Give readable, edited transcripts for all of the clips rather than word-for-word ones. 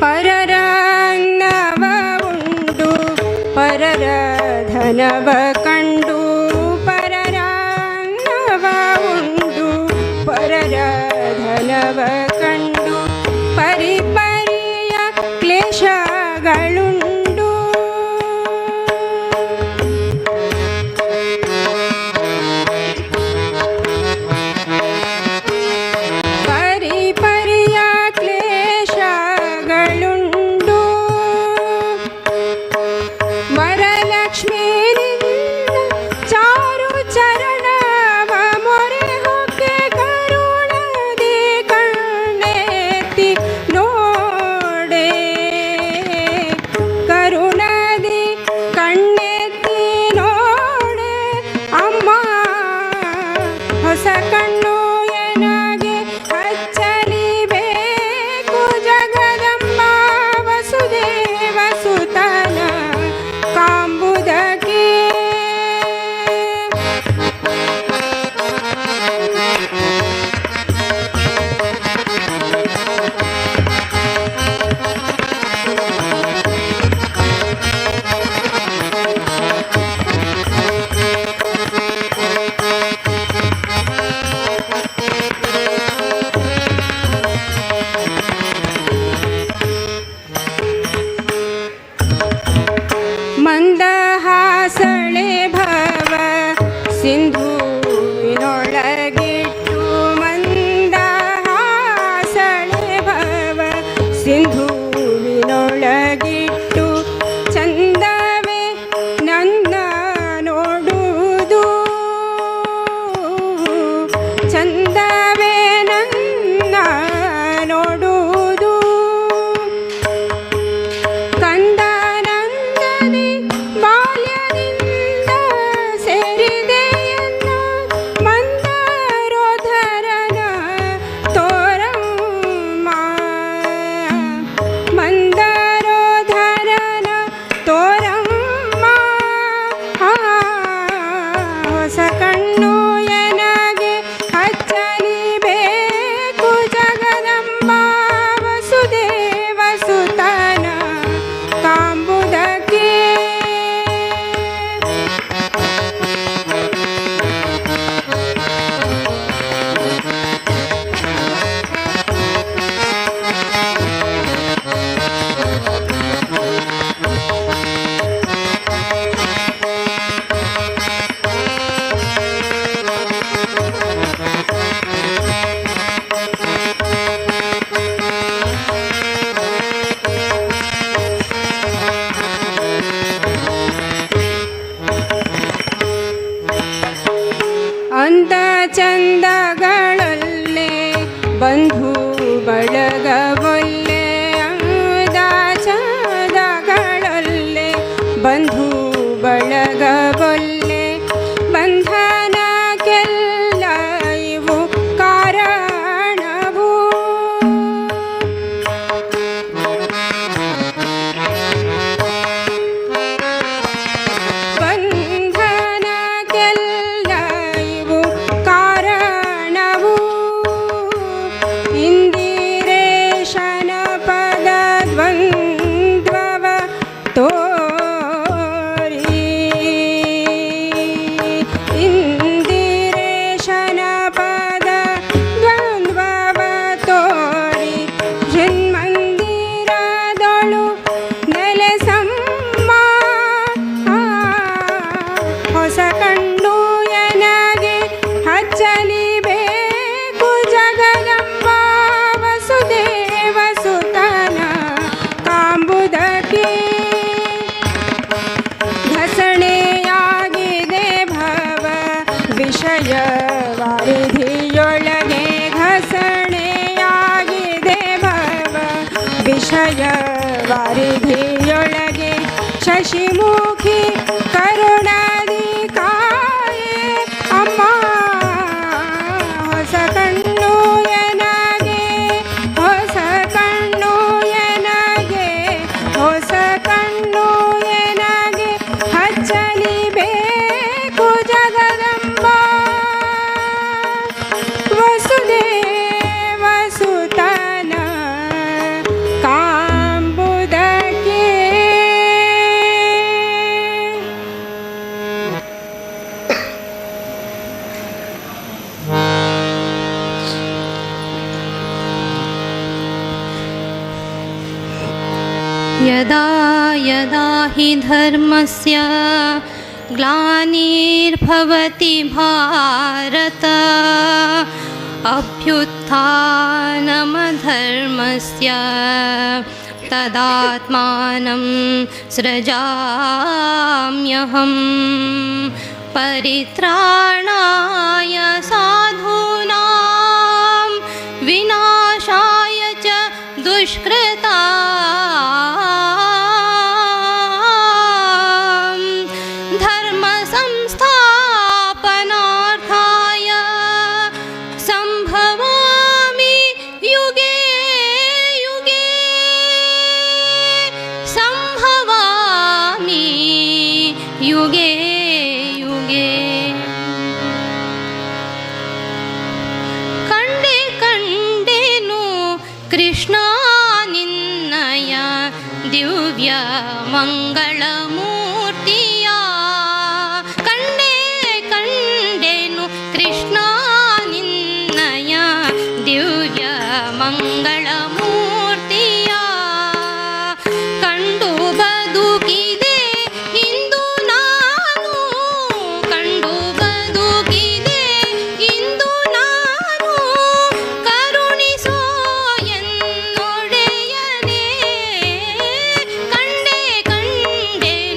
ಪರರನ್ನವ ಉಂಡು ಪರರ ಧನವ ಕಂಡು ಪರರನ್ನವ ಉಂಡು ಪರರ ಧನವ ಕಂಡು ಪರಿಪರಿಯ ಕ್ಲೇಶಗಳುಂಡು ಪರಿಪರಿಯ ಕ್ಲೇಶಗಳುಂಡು ವರಲಕ್ಷ್ಮೀನಿಂದ ಚಾರು ಚರಣವ ಮೊರೆ ಹೊಕ್ಕೆ ಕರುಣದಿ ಕಣ್ಣೆತ್ತಿ ನೋಡೆ ಕರುಣದಿ ಕಣ್ಣೆತ್ತಿ ನೋಡೆ ಅಮ್ಮ ಹೊಸ ಕಣ್ಣು ಎನಗೆ ಹಚ್ಚಲಿಬೇಕು ಜಗದಂಬ ವಸುದೇವ ಸುತನ ಕಾಂಬುದಕ್ಕೆ ಮಂದಹಾಸಳೆ ಭವ ಸಿಂಧುವಿನೊಳಗಿಟ್ಟು ಮಂದಹಾಸಳೆ ಭವ ಸಿಂಧುವಿನೊಳಗಿಟ್ಟು ಚಂದವೇ ನನ್ನ ನೋಡುವುದು ಚಂದವೇ ನನ್ನ ನೋಡುವುದು ಕಂದನಂದನೆ ಬಾಲ್ಯದಿಂದ ಸೇರಿದೆಯನ್ನ ಮಂದರೋಧರನ ತೋರಮ್ಮ ಮಂದರೋಧರನ ತೋರಮ್ಮ ಹೊಸ ಕಣ್ಣು ಎನಗೆ ಹಚ್ಚಲಿಬೇಕು ಜಗದಂಬ ವಸುದೇವ ಸುತನ ಕಾಂಬುದಕ್ಕೆ ಅಂದ ಚಂದಗಳಲ್ಲೇ ಬಂಧು ಬಳಗವೊಲ್ಲೆ ಅಂದ ಚಂದಗಳಲ್ಲೇ ಬಂಧು ಬಳಗವೊಲ್ಲೆ ಬಂಧನಕ್ಕೆಲ್ಲ ಇವು ಕಾರಣವು ಬಂಧನಕ್ಕೆಲ್ಲ ಇವು ಕಾರಣವು ಇಂದಿರೇಶನ ಪದ ದ್ವಂದ್ವವ ತೋರಿ ಇಂದಿರೇಶನ ಪದ ದ್ವಂದ್ವವ ತೋರಿ ಜನ್ಮಂದಿರದೊಳು ನೆಲೆಸಮ್ಮ ಹೊಸ ಕಣ್ಣು ಎನಗೆ ಹಚ್ಚಲಿಬೇಕು ಜಗದಂಬ ವಸುದೇವ ಸುತನ ಕಾಂಬುದಕ್ಕೆ ಘಸಣೆಯಾಗಿದೆ ಭವ ವಿಷಯ ವಾರಿಧಿಯೊಳಗೆ ಘಸಣೆಯಾಗಿದೆ ಭವ ವಿಷಯ ವಾರಿಧಿಯೊಳಗೆ ಶಶಿಮುಖಿ ಕರುಣದಿ ಕಾಯೆ ಅಮ್ಮ ಹೊಸ ಕಣ್ಣು ಎನಗೆ ಹೊಸ ಕಣ್ಣು ಎನಗೆ ಹೊಸ ಕಣ್ಣು ಎನಗೆ ಹಚ್ಚಲಿಬೇಕು ಜಗದಂಬ ವಸುದೇವ ಸುತನ ಕಾಂಬುದಕ್ಕೆ यदा यदा हि धर्मस्य ग्लानिर्भवति भारत अभ्युत्थानमधर्मस्य तदात्मानं सृजाम्यहं परित्राणाय साधूनां विनाशाय च दुष्कृतां धर्मसंस्थापनार्थाय सम्भवामि युगे युगे सम्भवामि युगे युगे ಕಂಡೆ ಕಂಡೆನು ಕೃಷ್ಣ ನಿನ್ನಯ ದಿವ್ಯ ಮಂಗಳ ಮೂರ್ತಿಯ ಕಂಡೆ ಕಂಡೆನು ಕೃಷ್ಣ ನಿನ್ನಯ ದಿವ್ಯ ಮಂಗಳ ಮೂರ್ತಿಯ ಕಂಡು ಬದುಕಿದೆ ಇಂದು ನಾನು ಕಂಡು ಬದುಕಿದೆ ಇಂದು ನಾನು ಕರುಣಿಸೋ ಎನ್ನೊಡೆಯನೇ ಕಂಡೆ ಕಂಡೆನು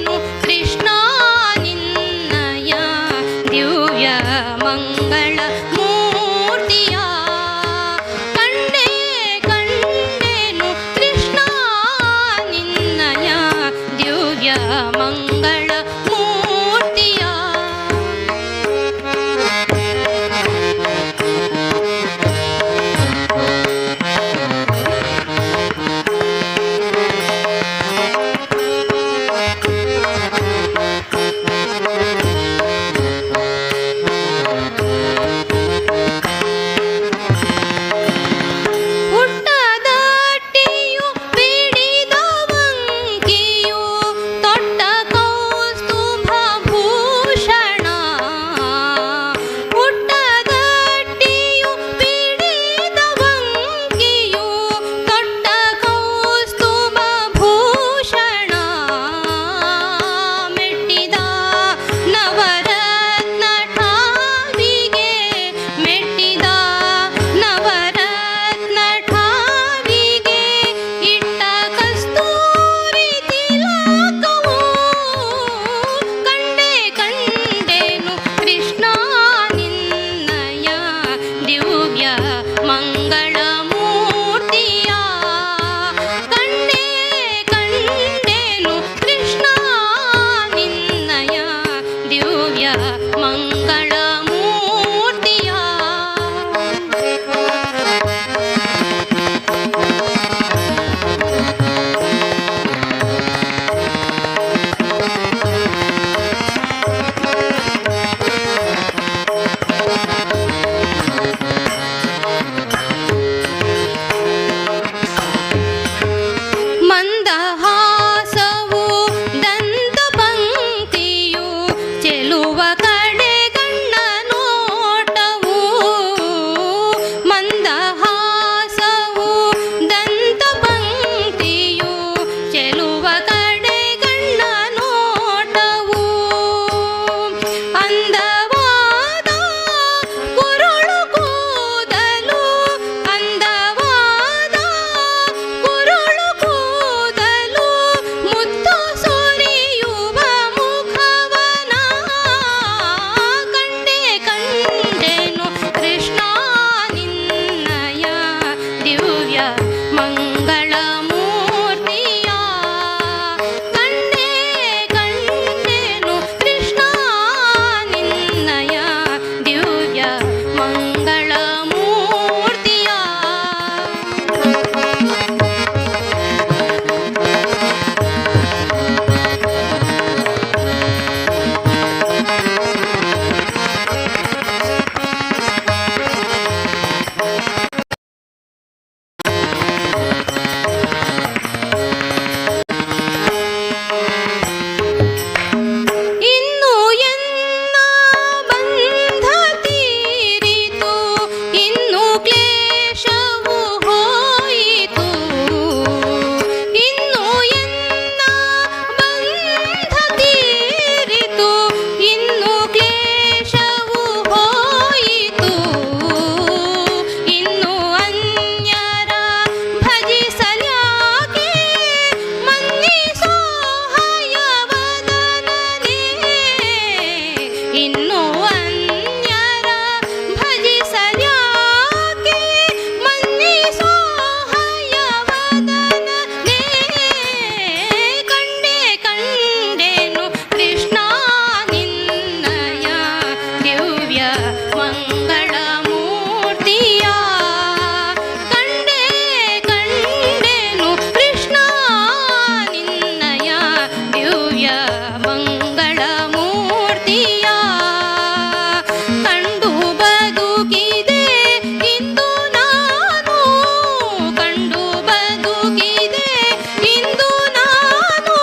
ಇಂದು ನಾನು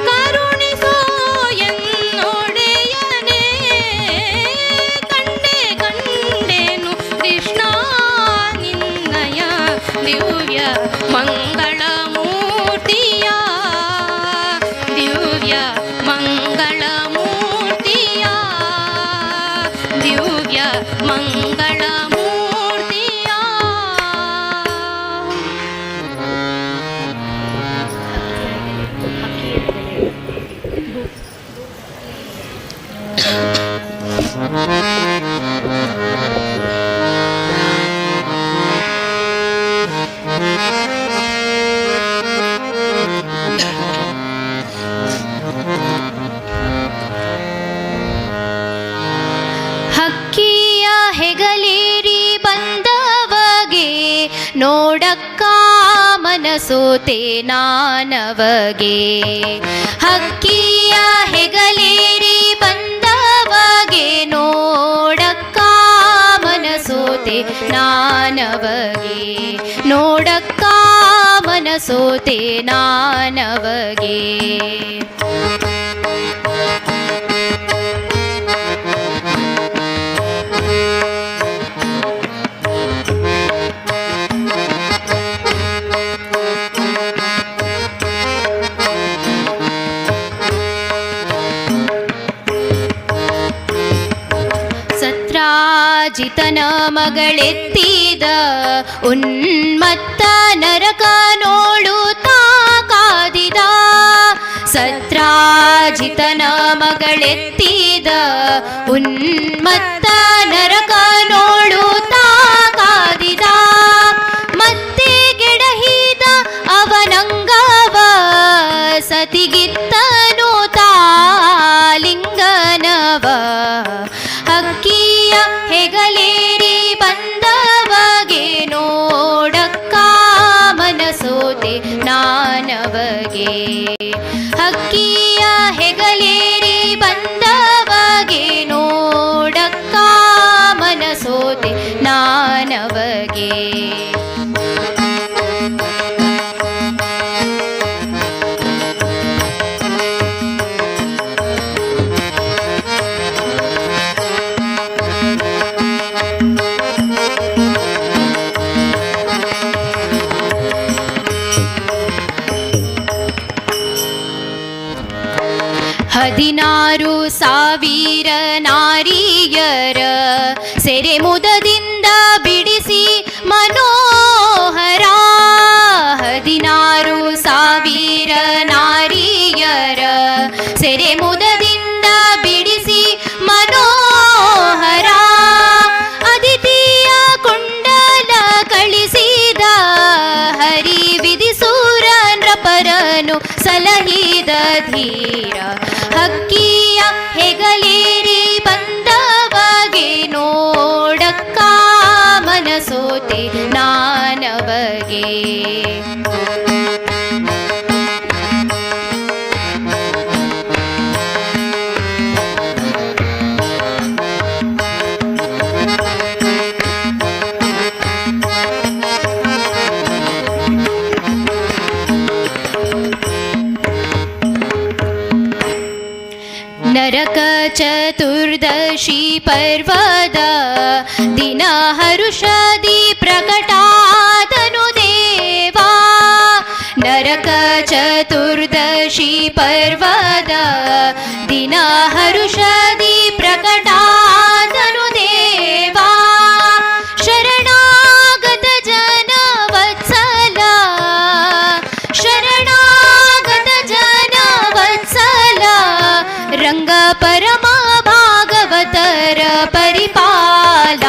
ಕರುಣಿಸೋ ಎನ್ನೊಡೆಯನೇ ಕಂಡೆನು ಕೃಷ್ಣ ನಿನ್ನಯ ದಿವ್ಯ ಮಂಗಳ ಮೂರ್ತಿಯ ದಿವ್ಯ ಮಂಗಳ ಮೂರ್ತಿಯ ದಿವ್ಯ ಮಂಗಳ ಮೂರ್ತಿಯ ಹಕ್ಕಿಯ ಹೆಗಲೇರಿ ಬಂದವಗೆ ನೋಡಕ್ಕ ಮನಸೋತೆ ನಾನವಗೆ ಹಕ್ಕಿಯ ಹೆಗಲೇರಿ ಬಂದವಗೆ ನೋಡಕ್ಕ ಮನಸೋತೆ ನಾನವಗೆ ನೋಡಕ್ಕ ಮನಸೋತೆ ನಾನವಗೆ ಸತ್ರಾಜಿತನ ಮಗಳೆತ್ತಿದ ಉನ್ಮತ್ತ ನರಕ ನೋಡುತ್ತಾ ಕಾದಿದ ಸತ್ರಾಜಿತನ ಮಗಳೆತ್ತಿದ ಉನ್ಮತ್ತ ನರಕ ನೋಡುತ್ತಾ ಕಾದಿದ ಮತ್ತೆ ಗೆಡಹಿದ ಅವನಂಗವ ಸತಿಗಿತ್ತನು ತಾಲಿಂಗನವ ಹಕ್ಕಿಯ ಹೆಗಲೇರಿ ಬಂದವಗೆ ನೋಡಕ್ಕ ಮನಸೋತೆ ನಾನವಗೆ ಹಕ್ಕಿಯ ಹೆಗಲೇರಿ ಬಂದವಗೆ ನೋಡಕ್ಕ ಮನಸೋತೆ ನಾನವಗೆ ಹದಿನಾರು ಸಾವಿರ ನಾರಿಯರ ಸೆರೆ ಮುದದಿಂದ ಬಿಡಿಸಿ ಮನೋಹರ 16 ಸಾವಿರ ನಾರಿಯರ ಸೆರೆ ಮುದದಿಂದ ಬಿಡಿಸಿ ಮನೋಹರ ಅದಿತಿಯ ಕುಂಡಲ ಕಳಿಸಿದ ಹರಿ ವಿಧಿಸೂರ ನೃಪರನು ಸಲಹಿದ ಧೀರ ಹಕ್ಕಿಯ ಹೆಗಲೇರಿ ಬಂದವಗೆ ನೋಡಕ್ಕ ಮನಸೋತೆ ನಾನವಗೆ ನರಕ ಚತುರ್ದಶಿ ಪರ್ವದ ದಿನ ಹರುಷದಿ ಪ್ರಕಟಾದನು ದೇವಾ ನರಕ ಚತುರ್ದಶಿ ಪರ್ವದ ದಿನ ಹರುಷದಿ ಪ್ರಕಟಾದನು ದೇವಾ ಶರಣಾಗತ ಜನ ವತ್ಸಲ ಶರಣಾಗತ ಜನ ವತ್ಸಲ ರಂಗ ಪರಮ ಭಾಗವತರ ಪರಿಪಾಲ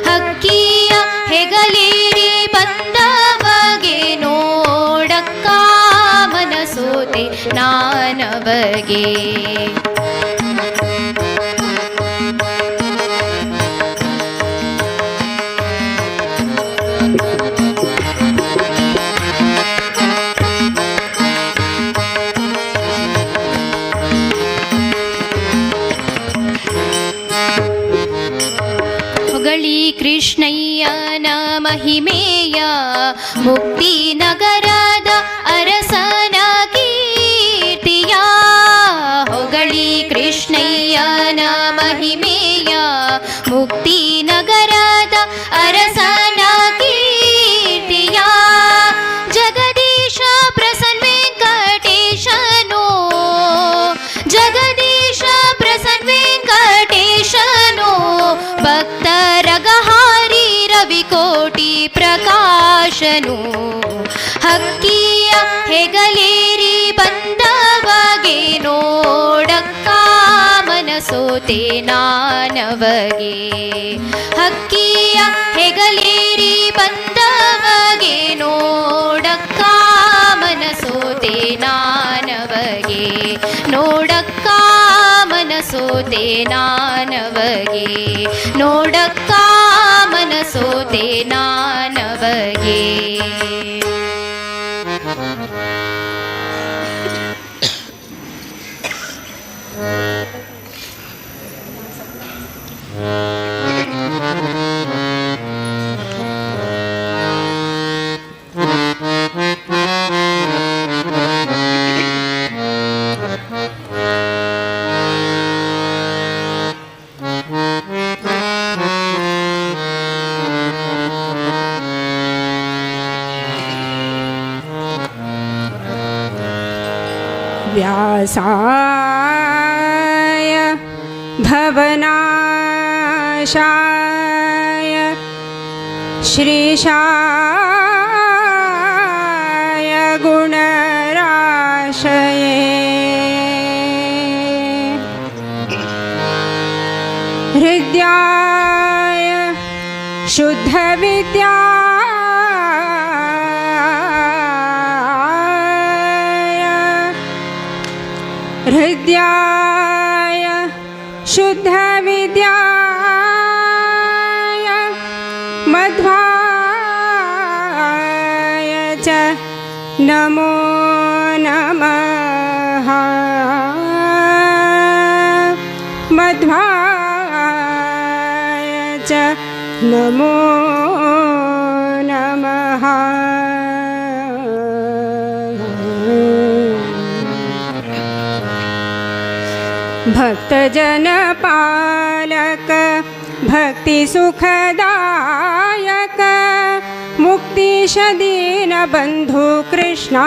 ಹಕ್ಕಿಯ ಹೆಗಲೇರಿ ಬಂದವಗೆ ನೋಡಕ್ಕ ಮನಸೋತೆ ನಾನವಗೆ ಹೊಗಳಿ ಕೃಷ್ಣಯ್ಯನ ಮಹಿಮೆಯ ಮುಕ್ತಿ ನಗರ ಪುರುಷನು ಹಕ್ಕಿಯ ಹೆಗಲೇರಿ ಬಂದವಗೆ ನೋಡಕ್ಕ ಮನಸೋತೆ ನಾನವಗೆ ಹಕ್ಕಿಯ ಹೆಗಲೇರಿ ಬಂದವಗೆ ನೋಡಕ್ಕ ಮನಸೋತೆ ನಾನವಗೆ ನೋಡಕ್ಕ ಮನಸೋತೆ ನಾನವಗೆ ನೋಡಕ್ಕ ಮನಸೋತೆ ನಾನವಗೆ व्यासाय भवनाशाय श्रीशाय गुणराशये हृद्याय शुद्धविद्या हृद्याय शुद्धविद्याय मध्वाय च नमो नमः मध्वाय च नमो नमः भक्तजन पालक भक्ति सुखदायक मुक्तिश दीन बंधु कृष्णा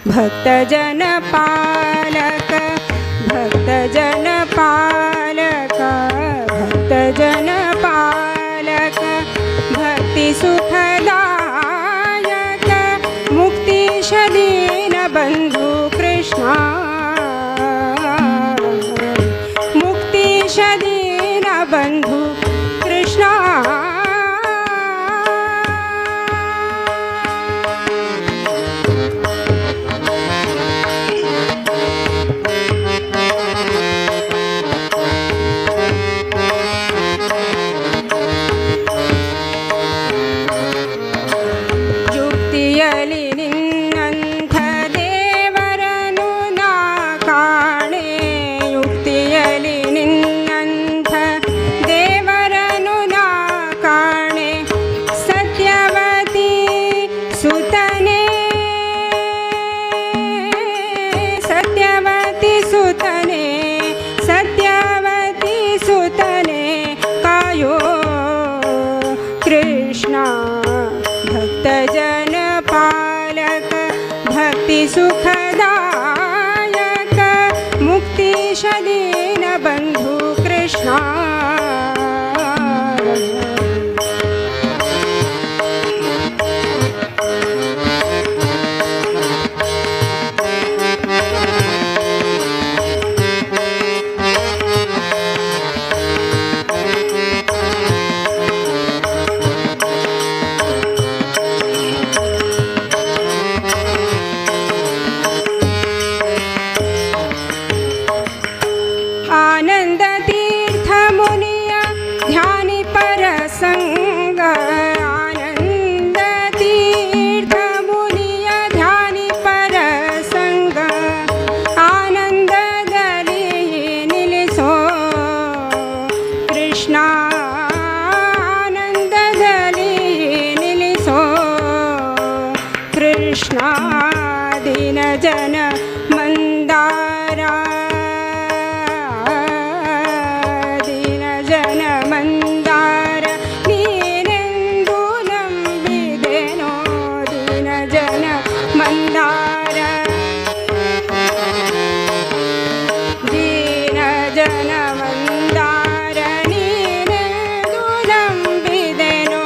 भक्तजन पालक भक्तजन पालक भक्तजन पालक भक्ति सुखदायक मुक्तिश दीन बंधु कृष्णा मुक्तिश दीन बंधु कृष्णा युक्तियली निन्नंಥ ದೇವರನು ನಾ ಕಾಣೆ ಯುಕ್ತಿಯಲಿ ನಿನ್ನಂಥ ದೇವರನು ನಾ ಕಾಣೆ ಸತ್ಯವತಿ ಸುತನೇ ಸತ್ಯವತಿ ಸುತನೇ ಸತ್ಯವತಿ ಸುತನೇ ಕಾಯೋ कृष्णा भक्तजन पालक भक्ति सुखदायक मुक्तिश दीन बंधु कृष्णा आनंद तीर्थ मुनिय ध्यानि परसंग आनंद तीर्थ मुनिय ध्यानि परसंग आनंददली निलिसो कृष्ण आनंददली निलिसो कृष्ण दीन जन मंदारा ಮಂದಾರ ನೀನೆಂದು ನಂಬಿದೆನೋ ದೀನ ಜನ ಮಂದಾರ ದೀನ ಜನ ಮಂದಾರ ನೀನೆಂದು ನಂಬಿದೆನೋ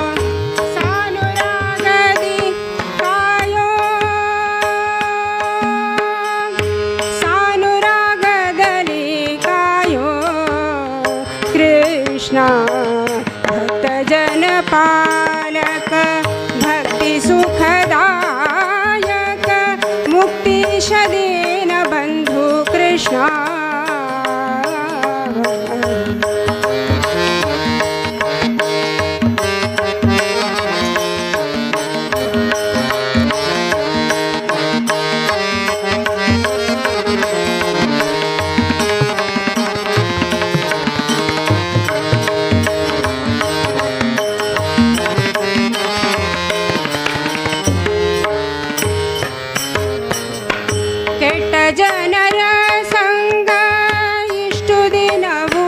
ಜನರ ಸಂಗ ಇಷ್ಟು ದಿನವೂ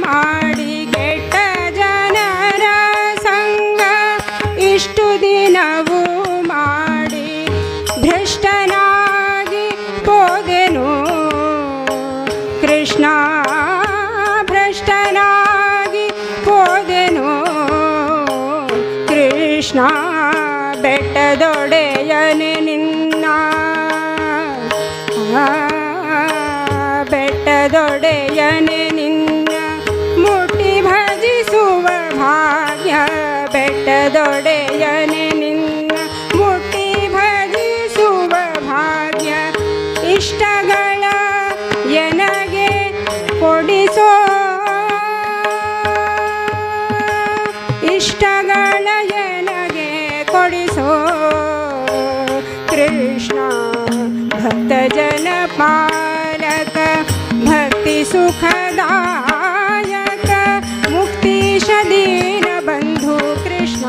ಮಾಡಿ ಕೆಟ್ಟ ಜನರ ಸಂಗ ಇಷ್ಟು ದಿನವೂ ಮಾಡಿ ಭ್ರಷ್ಟನಾಗಿ ಹೋದೆನು ಕೃಷ್ಣ ಭ್ರಷ್ಟನಾಗಿ ಹೋದೆನು ಕೃಷ್ಣ ಬೆಟ್ಟದೊಡೆಯನೆ ನಿನ್ನ ಬೆಟ್ಟದೊಡೆಯನೆ ನಿನ್ನ ಮುಟ್ಟಿ ಭಜಿಸುವ ಭಾಗ್ಯ ಬೆಟ್ಟದೊಡೆಯನೆ ನಿನ್ನ ಮುಟ್ಟಿ ಭಜಿಸುವ ಭಾಗ್ಯ ಇಷ್ಟಗಳ ಎನಗೆ ಕೊಡಿಸೋ ಇಷ್ಟಗಳ ಎನಗೆ ಕೊಡಿಸೋ ಕೃಷ್ಣ ಭಕ್ತ ಜನ ಪಾಲಕ ಭಕ್ತಿ ಸುಖದಾಯಕ ಮುಕ್ತೀಶ ದೀನ ಬಂಧು ಕೃಷ್ಣ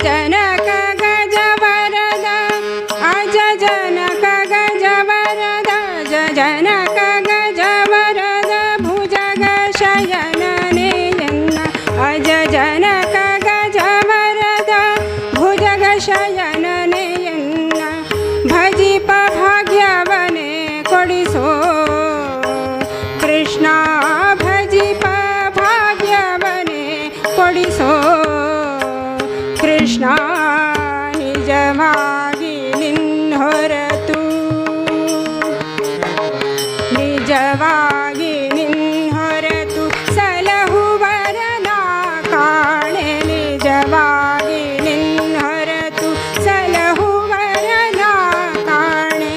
ಜನಕ ಗಜವರದ ಅಜ ಜನಕ ಗಜವರದ ಜನಕ ಗಜವರದ ಭುಜಗ ಶಯನನೇ ಎನ್ನ ಅಜ ಜನಕ ಗಜವರದ ಭುಜಗ ಶಯನನೇ ಎನ್ನ ಭಜಿಪ ಭಾಗ್ಯವನೇ ಕೊಡಿಸೋ ಕೃಷ್ಣ ಭಜಿಪ ಭಾಗ್ಯವನೇ ಕೊಡಿಸೋ ಕೃಷ್ಣ ನಿಜವಾಗಿ ನಿನ್ನ ಹೊರತು ನಿಜವಾಗಿ ನಿನ್ನ ಹೊರತು ಸಲಹುವರನ ಕಾಣೆ ನಿಜವಾಗಿ ನಿನ್ನ ಹೊರತು ಸಲಹುವರನ ಕಾಣೆ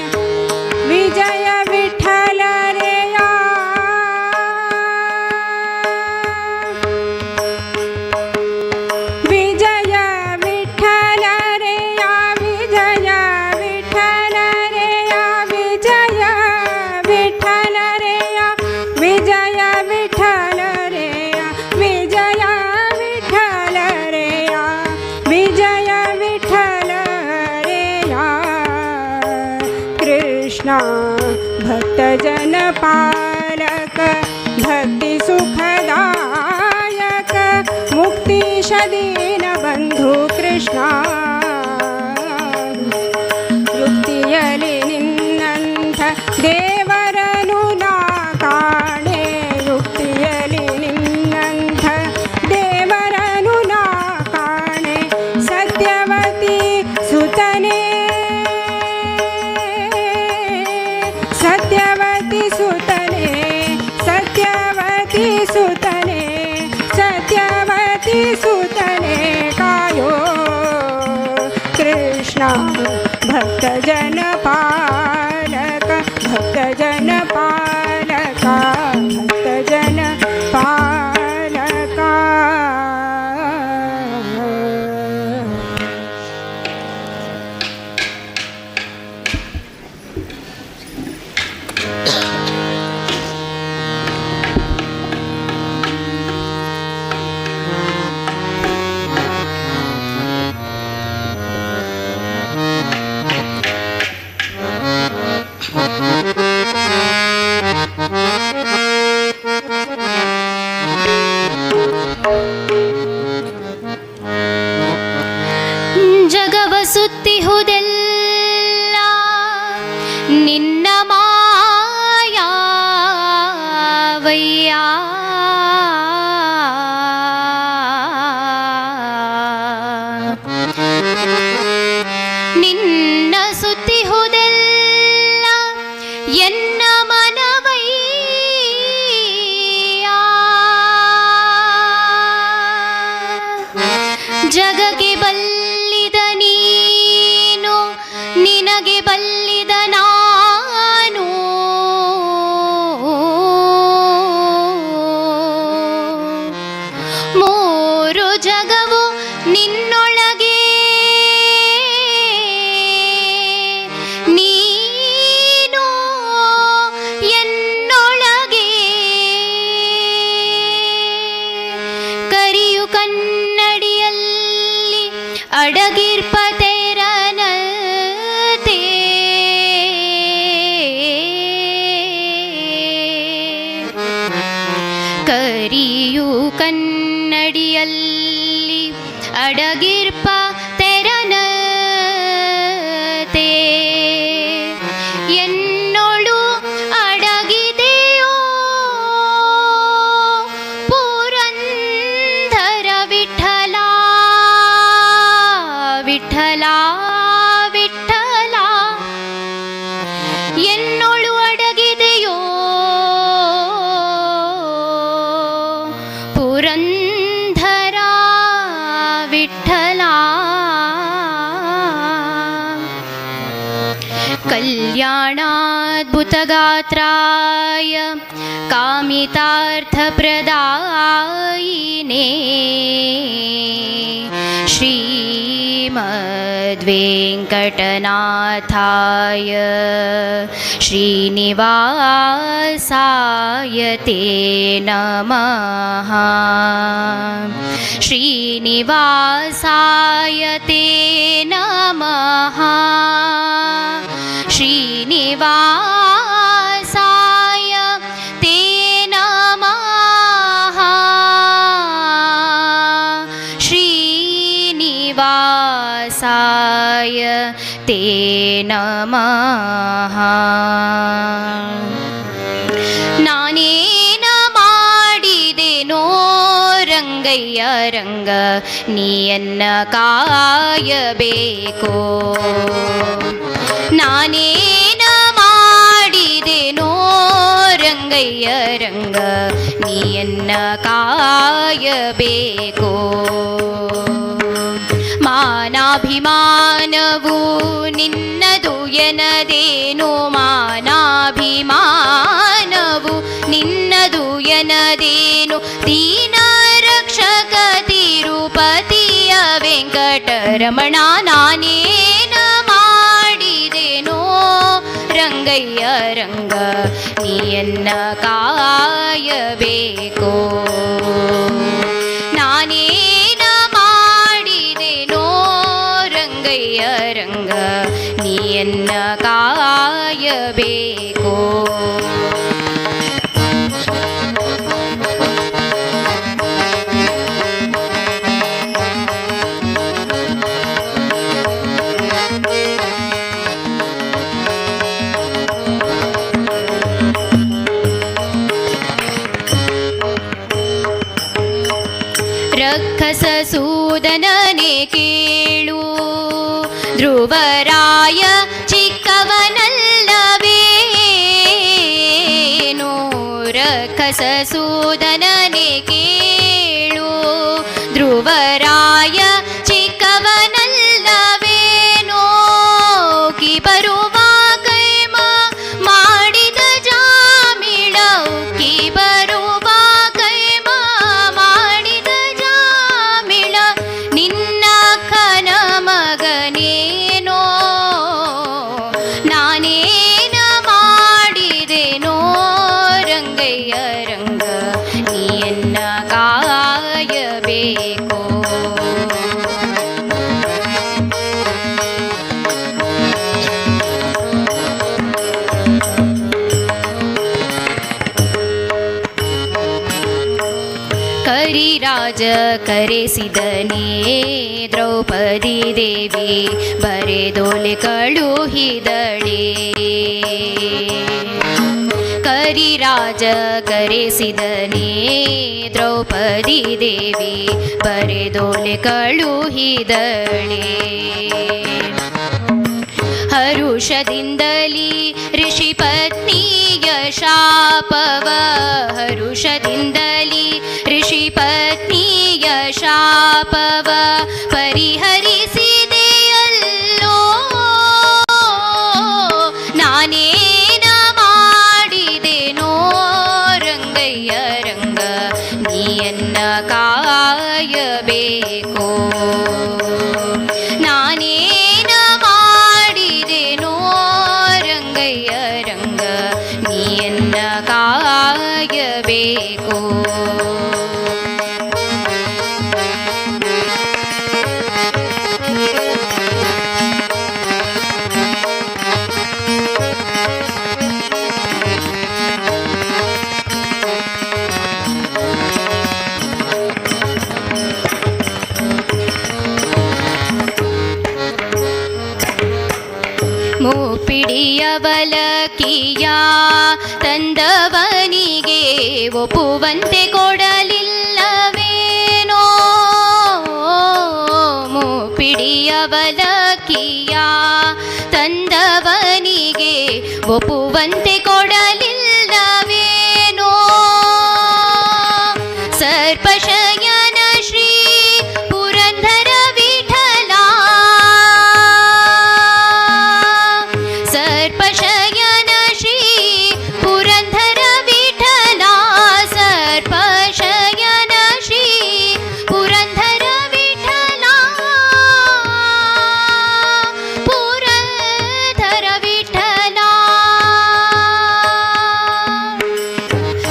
ವಿಜಯ ವಿಠಲರೆಯ ವಿಜಯ ವಿಠಲರೆಯ ವಿಜಯ ವಿಠಲರೆಯ ವಿಜಯ ವಿಠಲರೆಯ ವಿಜಯ ವಿಠಲರೆಯ ವಿಜಯ ವಿಠಲರೆಯ ವಿಜಯ ವಿಠಲರೆಯ ಕೃಷ್ಣ ಭಕ್ತ ಜನ ಪಾಲಕ ಭಕ್ತಿ ಸುಖದಾಯಕ ಮುಕ್ತೀಶ ದೀನ ಬಂಧು ಕೃಷ್ಣ ಯುಕ್ತಿಯಲಿ ನಿನ್ನಂಥ ದೇವರನು ನಾ ಕಾಣೆ ಯುಕ್ತಿಯಲಿ ನಿನ್ನಂಥ ದೇವರನು ನಾ ಕಾಣೆ ಸತ್ಯವತಿ ಸುತನೇ ಸತ್ಯವತಿ ಸುತನೇ ಸತ್ಯವತಿ ಸುತನೇ ಸತ್ಯವತಿ ಸುತನೇ ಕಾಯೋ ಕೃಷ್ಣ ಭಕ್ತ ಜನ ಪಾಲಕ ಭಕ್ತ ಜನ ಪಾಲಕ ಭಕ್ತ ಜನ ಪಾಲಕ ಜಗವ ಸುತ್ತಿಹುದೆಲ್ಲ ನಿನ್ನ ಮಾಯಾವಯ್ಯ ನಿನ್ನ ಸುತ್ತಿಹುದೆಲ್ಲ ಎನ್ನ ಮನವಯ್ಯ ಜಗಗೆ ಬಲ್ಲಿದ ನೀನು ನಿನಗೆ ಬಲ್ಲಿದ ನಾನು ಕನ್ನಡಿಯಲ್ಲಿ ಅಡಗಿರ್ಪ ತೆರನತೆ ಎನ್ನೊಳು ಅಡಗಿದೆಯೋ ಪುರಂದರ ವಿಠಲ ವಿಠಲ ವಿಠಲ ಎನ್ನೊಳು ಅಡಗಿದೆಯೋ ಪುರಂದರ ವಿಠಲ ಕಲ್ಯಾಣಾದ್ಭುತಗಾತ್ರಾಯ ಕಾಮಿತಾರ್ಥಪ್ರದಾಯಿನೇ ಶ್ರೀಮದ್ವೆಂಕಟನಾಥಾಯ ಶ್ರೀನಿವಾಸಾಯ ತೇ ನಮಃ ಶ್ರೀನಿವಾಸಾಯ ತೇ ನಮಃ ಶ್ರೀನಿವಾಸಾಯ ತೇ ನಮಃ ಶ್ರೀನಿವಾಸಾಯ ತೇ ನಮಃ ನಾನೇನ ಮಾಡಿದೆನೋ ರಂಗಯ್ಯ ರಂಗ ನೀಯನ್ನ ಕಾಯಬೇಕೋ ನಾನೇನ ಮಾಡಿದೆನೋ ರಂಗಯ್ಯ ರಂಗ ನೀಯನ್ನ ಕಾಯಬೇಕೋ ಮಾನಾಭಿಮಾನವು ನಿನ್ನದು ಎನದೇನು ಮಾನಾಭಿಮಾನವು ನಿನ್ನದು ಎನದೇನು ದೀನ ರಕ್ಷಕ ತಿರುಪತಿಯ ವೆಂಕಟರಮಣ ನಾನೇನ ಮಾಡಿದೆನೋ ರಂಗಯ್ಯ ರಂಗ ನೀಯನ್ನ ಕಾಯಬೇಕೋ ನಾನೇನ ಮಾಡಿದೆನೋ ರಂಗಯ್ಯ ರಂಗ ನೀಯನ್ನ ಕಾಯಬೇಕೋ ರಕ್ಕಸಸೂದನನೆ ಕೇಳು ಧ್ರುವರಾಯ ಚಿಕ್ಕವನಲ್ಲವೇನು ರಕ್ಕಸಸೂದನನೆ ಕೇಳು ಧ್ರುವರಾಯ ಚಿಕ್ಕವನಲ್ಲವೇನೋ ಕಿ ಬರುವ ಕೈಮ ಮಾಡಿದ ಜಾಮಿಳ ಕಿ ಬರುವ ಕೈಮ ಮಾಡಿದ ಜಾಮಿಳ ನಿನ್ನ ಖನ ಮಗನೇನೋ ನಾನೇನ ಮಾಡಿದೆನೋ ರಂಗಯ್ಯ ರಂಗ ನೀಯನ್ನ ಕಾಯಬೇಕೋ ಕರಿರಾಜ ಕರೆಸಿದನೇ ದ್ರೌಪದಿ ದೇವಿ ಬರೆದೊಲೆ ಕಳುಹಿದಳೆ ಕರಿರಾಜ ಕರೆಸಿದನೇ ದ್ರೌಪದಿ ದೇವಿ ಬರೆದೊಲೆ ಕಳುಹಿದಳೆ ಹರುಷದಿಂದಲಿ ಋಷಿ ಪತ್ನಿಯ ಶಾಪವ ಹರುಷದಿಂದಲಿ ಋಷಿ ಪತ್ನಿಯ ಶಾಪವ ಪರಿಹರಿಸಿದೆಯಲ್ಲೋ ನಾನೇನ ಮಾಡಿದೆನೋ ರಂಗಯ್ಯ ರಂಗ ನೀಯನ್ನ ಕಾಯಬೇಕೋ ನಾನೇನ ಮಾಡಿದೆನೋ ರಂಗಯ್ಯ ರಂಗ ನೀಯನ್ನ ಕಾಯಬೇಕೋ ಅವಲಕ್ಕಿಯ ತಂದವನಿಗೆ ಒಪ್ಪುವಂತೆ ಕೊಡಲಿಲ್ಲವೇನೋ ಮುಪ್ಪಿಡಿ ಅವಲಕ್ಕಿಯ ತಂದವನಿಗೆ ಒಪ್ಪುವಂತೆ ಕೊಡಲಿಲ್ಲವೇನೋ ಸರ್ಪಶಯನ ಶ್ರೀ ಪುರಂದರ ವಿಠಲ ಸರ್ಪಶಯನ ಶ್ರೀ ಪುರಂದರ ವಿಠಲ ಸರ್ಪಶಯನ ಶ್ರೀ ಪುರಂದರ ವಿಠಲ ಪುರಂದರ ವಿಠಲ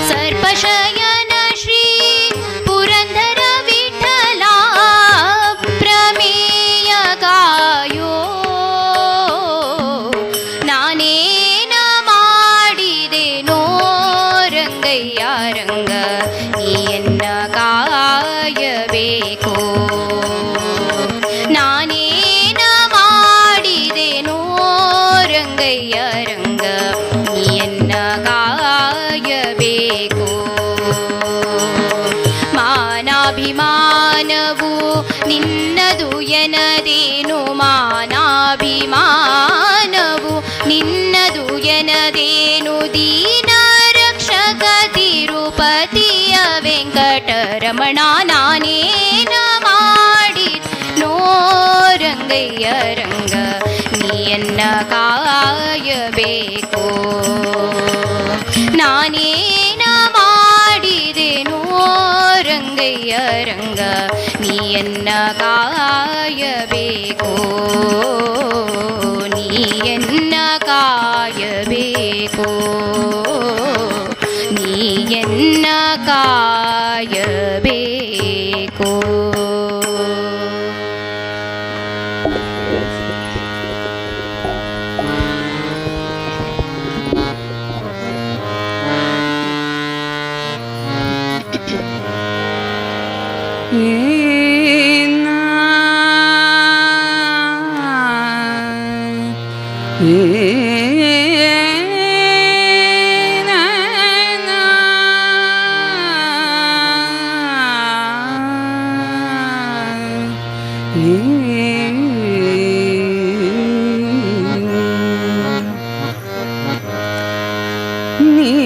ಸರ್ಪಶಯನ ಶ್ರೀ ಪುರಂದರ ವಿಠಲ ಪ್ರಮೇಯ ಕಾಯೋ ನಾನೇನ ಮಾಡಿದೆನೋ ರಂಗಯ್ಯ ರಂಗ ನೀಯನ್ನ ಕಾಯಬೇಕು ನಾನೇನ ಮಾಡಿದೆನೋ ರಂಗಯ್ಯ ರಂಗ ನೀಯನ್ನ ಕಾಯಬೇಕು ಮಾನಾಭಿಮಾನವು ನಿನ್ನದು ಎನದೇನು ಮಾನಾಭಿಮಾನವು ನಿನ್ನದು ಎನದೇನು ದೀನ ರಕ್ಷಕ ತಿರುಪತಿಯ ವೆಂಕಟರಮಣ ನಾನೇನ ಮಾಡಿ ನೋ ರಂಗಯ್ಯ ರಂಗ ನೀಯನ್ನ ಕಾಯಬೇಕು ನಾನೇನ ಮಾಡಿದೆನೋ ರಂಗಯ್ಯ ರಂಗ ನೀಯನ್ನ ಕಾಯಬೇಕು ನೀಯನ್ನ ಕಾಯಬೇಕು ನೀಯನ್ನ ಕಾಯಬೇಕು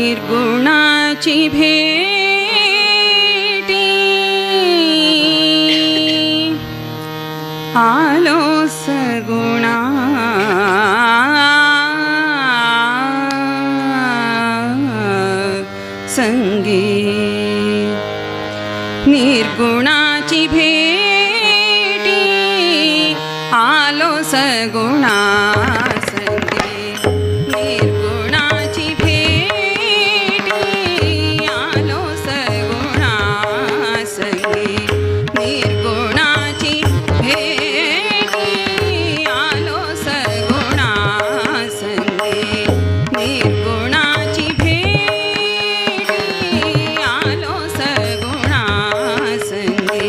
निर्गुणाची भेटी आलो सगुणा संगी निर्गुणाची भेटी आलो सगुणा संगी निर्गुणाची भेटी आलो सगुणा संगी निर्गुणाची भेटी आलो सगुणा संगी निर्गुणाची भेटी आलो सगुणा संगी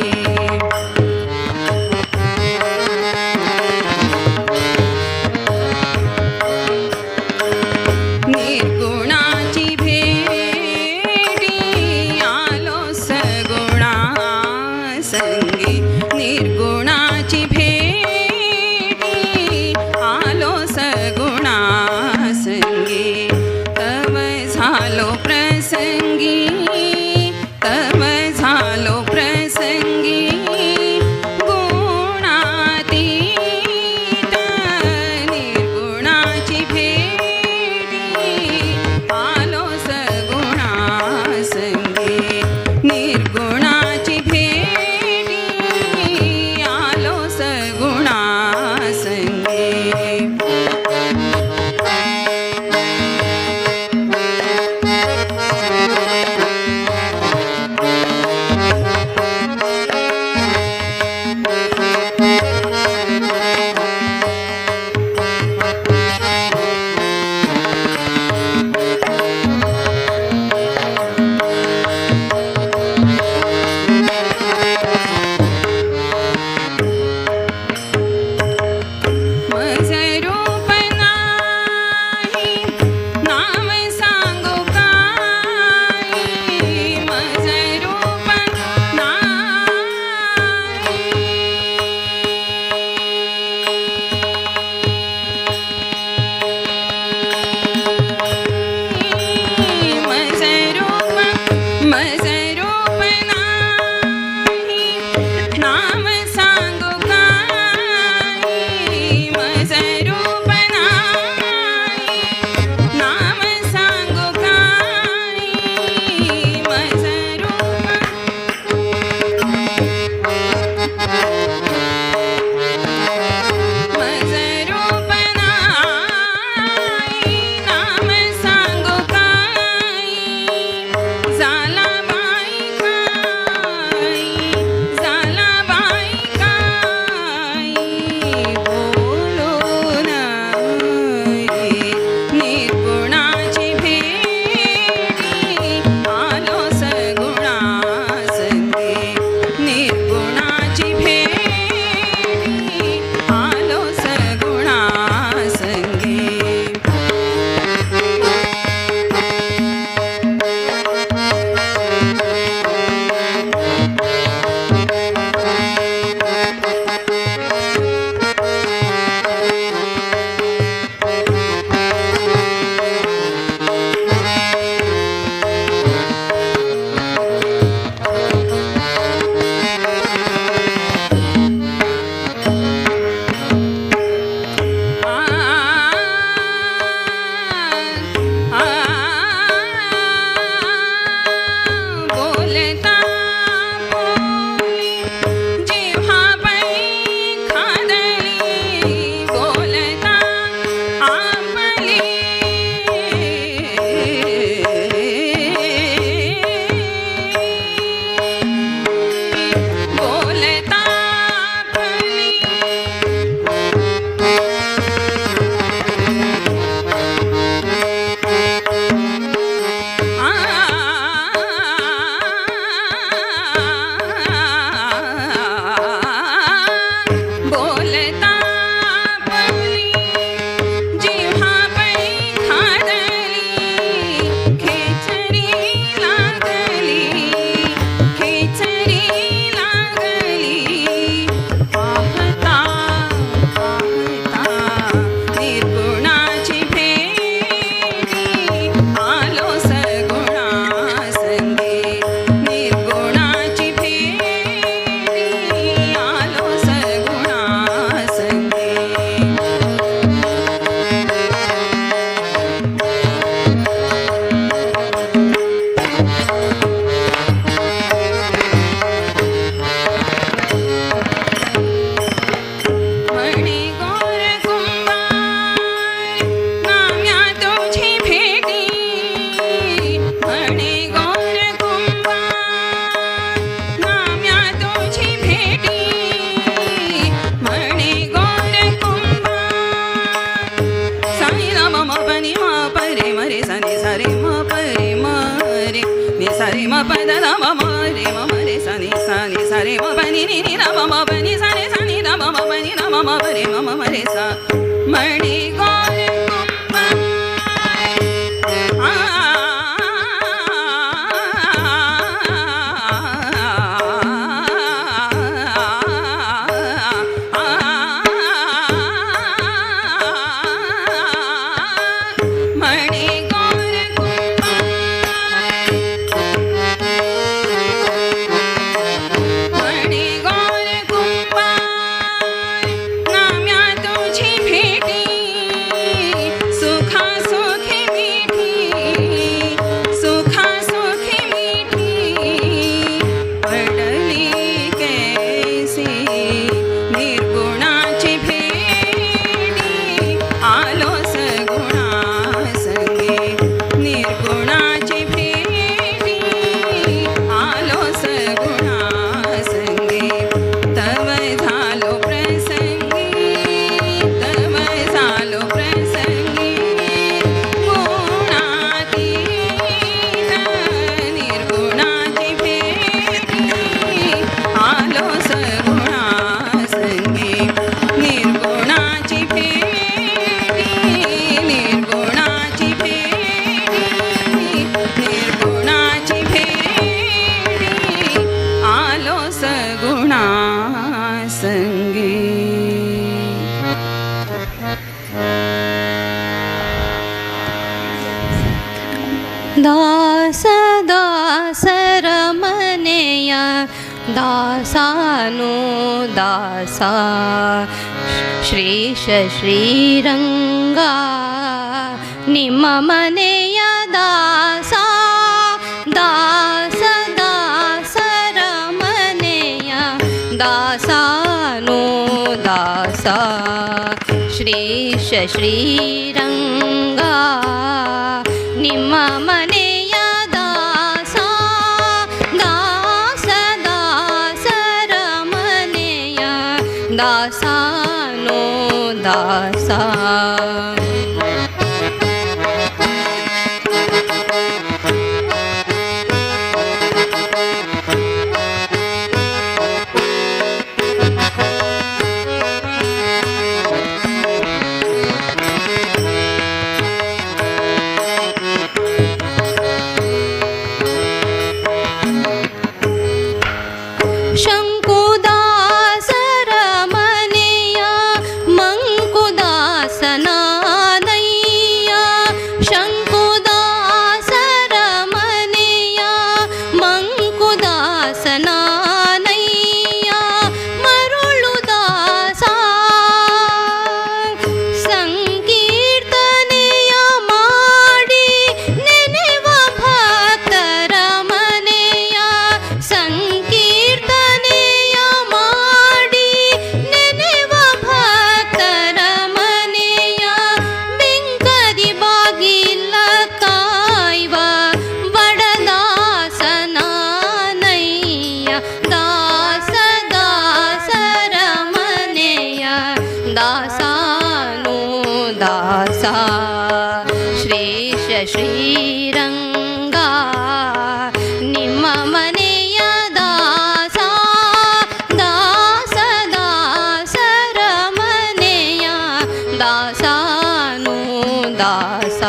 निर्गुणाची भेटी आलो सगुणा संगी निर्गुणाची भेटी आलो सगुणा संगी तव झालो प्रसंगी तव झालो प्रसंगी गुणातीत निर्गुणाची भेटी आलो सगुणा संगी निर्गुणाची भेटी आलो सगुणा संगी re ma pa da da ma ma re sa ni sa re ma pa ni ni ni da ma ma pa ni sa ni da ma ma pa ni da ma ma pa re ma ma re sa mani gaur kumpa ದಾಸ ದಾಸರ ಮನೆಯ ದಾಸಾನು ದಾಸ ಶ್ರೀಶ ಶ್ರೀರಂಗ ನಿಮ್ಮ ಮನೆಯ ದಾಸ ದಾಸ ದಾಸರ ಮನೆಯ ದಾಸಾನು ದಾಸ ಶ್ರೀಶ ಶ್ರೀರಂಗ ನಿಮ್ಮ ಮನೆಯ ದಾಸ ದಾಸ ದಾಸರ ಮನೆಯ ದಾಸಾನೋ ದಾಸ ಶಂಕುದಾಸರ ಮನೆಯ ಮಂಕುದಾಸನಾನಯ್ಯ ಶಂಕುದಾಸರ ಮನೆಯ ಮಂಕುದಾಸನಾನಯ್ಯ ಮರುಳುದಾಸ ಸಂಕೀರ್ತನೆಯ ಮಾಡಿ ನೆನೆವ ಭಕ್ತರ ಮನೆಯ ಸಂಕೀರ್ತನೆಯ ಮಾಡಿ ನೆನೆವ ಭಕ್ತರ ಮನೆಯ ಬೆಂಕದಿ ಬಾಗಿಲ ಕಾಯ್ವ ಬಡದಾಸನಾನಯ್ಯ ದಾಸ ದಾಸರ ಮನೆಯ ದಾಸಾನು ದಾಸ ಶ್ರೀಶ ಶ್ರೀರಂಗ ನಿಮ್ಮ ಮನೆಯ ದಾಸ ದಾಸ ದಾಸರ ಮನೆಯ ದಾಸಾನು ದಾಸ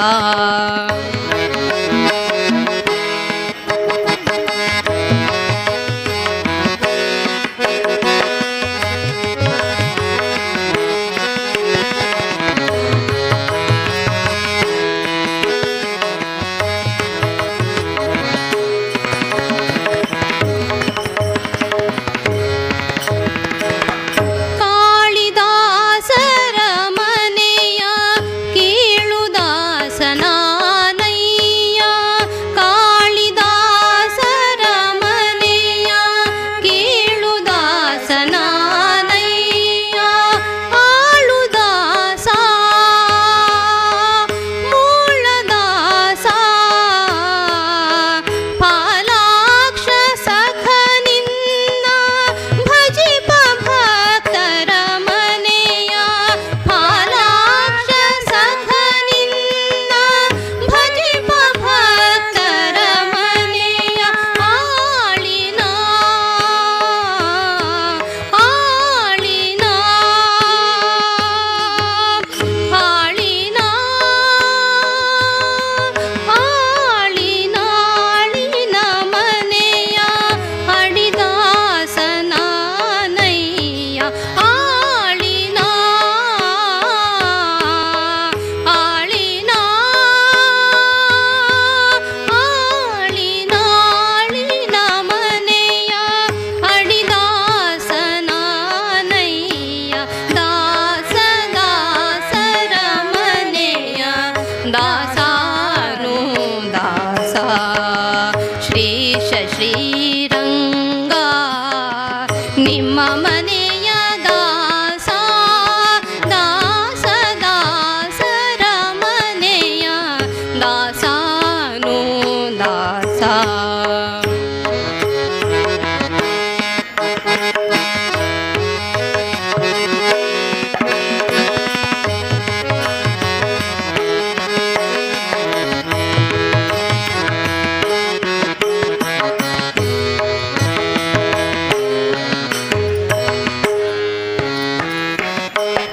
ದಾಸ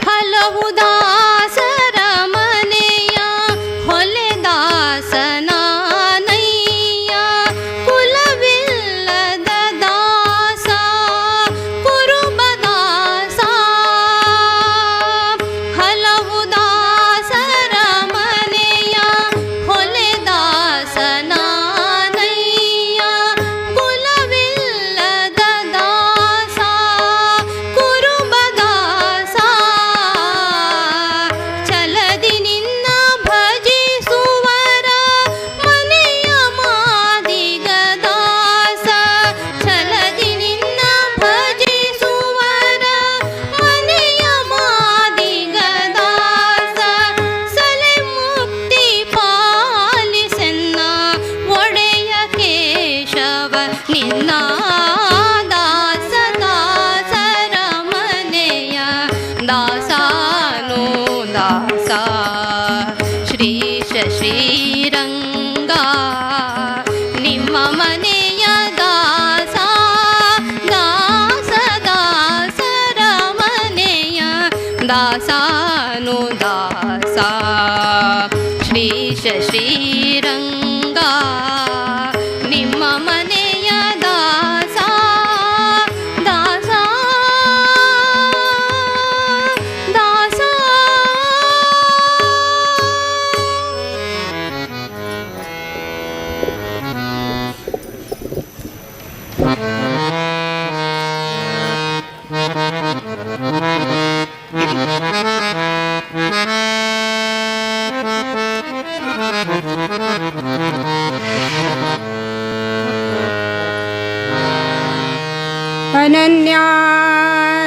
ಹಲವು ದಾಸರ ಮನೆಯ ಹೊಲೆ ದಾಸನಾನಯ್ಯ ಕುಲವಿಲ್ಲದ ದಾಸ ಕುರುಬ ದಾಸ ಹಲವು ದಾಸರ ಮನೆಯ ಹೊಲೆ ದಾಸನಾನಯ್ಯ ಕುಲವಿಲ್ಲದ ದಾಸ ಕುರುಬ ದಾಸ ಚಲದಿ ನಿನ್ನ ಭಜಿಸುವರ ಮನೆಯ ಮಾದಿಗ ದಾಸ ಚಲದಿ ನಿನ್ನ ಭಜಿಸುವರ ಮನೆಯ ಮಾದಿಗ ದಾಸ ಸಲೆ ಮುಕ್ತಿ ಪಾಲಿಸೆನ್ನ ಒಡೆಯ ಕೇಶವ ನಿನ್ನ ದಾಸ ದಾಸರ ಮನೆಯ ದಾಸಾನು ದಾಸ ಶ್ರೀಶ ಶ್ರೀರಂಗ ನಿಮ್ಮ ಮನೆಯ ದಾಸ ದಾಸ ದಾಸರ ಮನೆಯ ದಾಸಾನು ದಾಸ ಶ್ರೀಶ ಶ್ರೀರಂಗ ನಿಮ್ಮ ಮನೆಯ ದಾಸ ದಾಸ ದಾಸ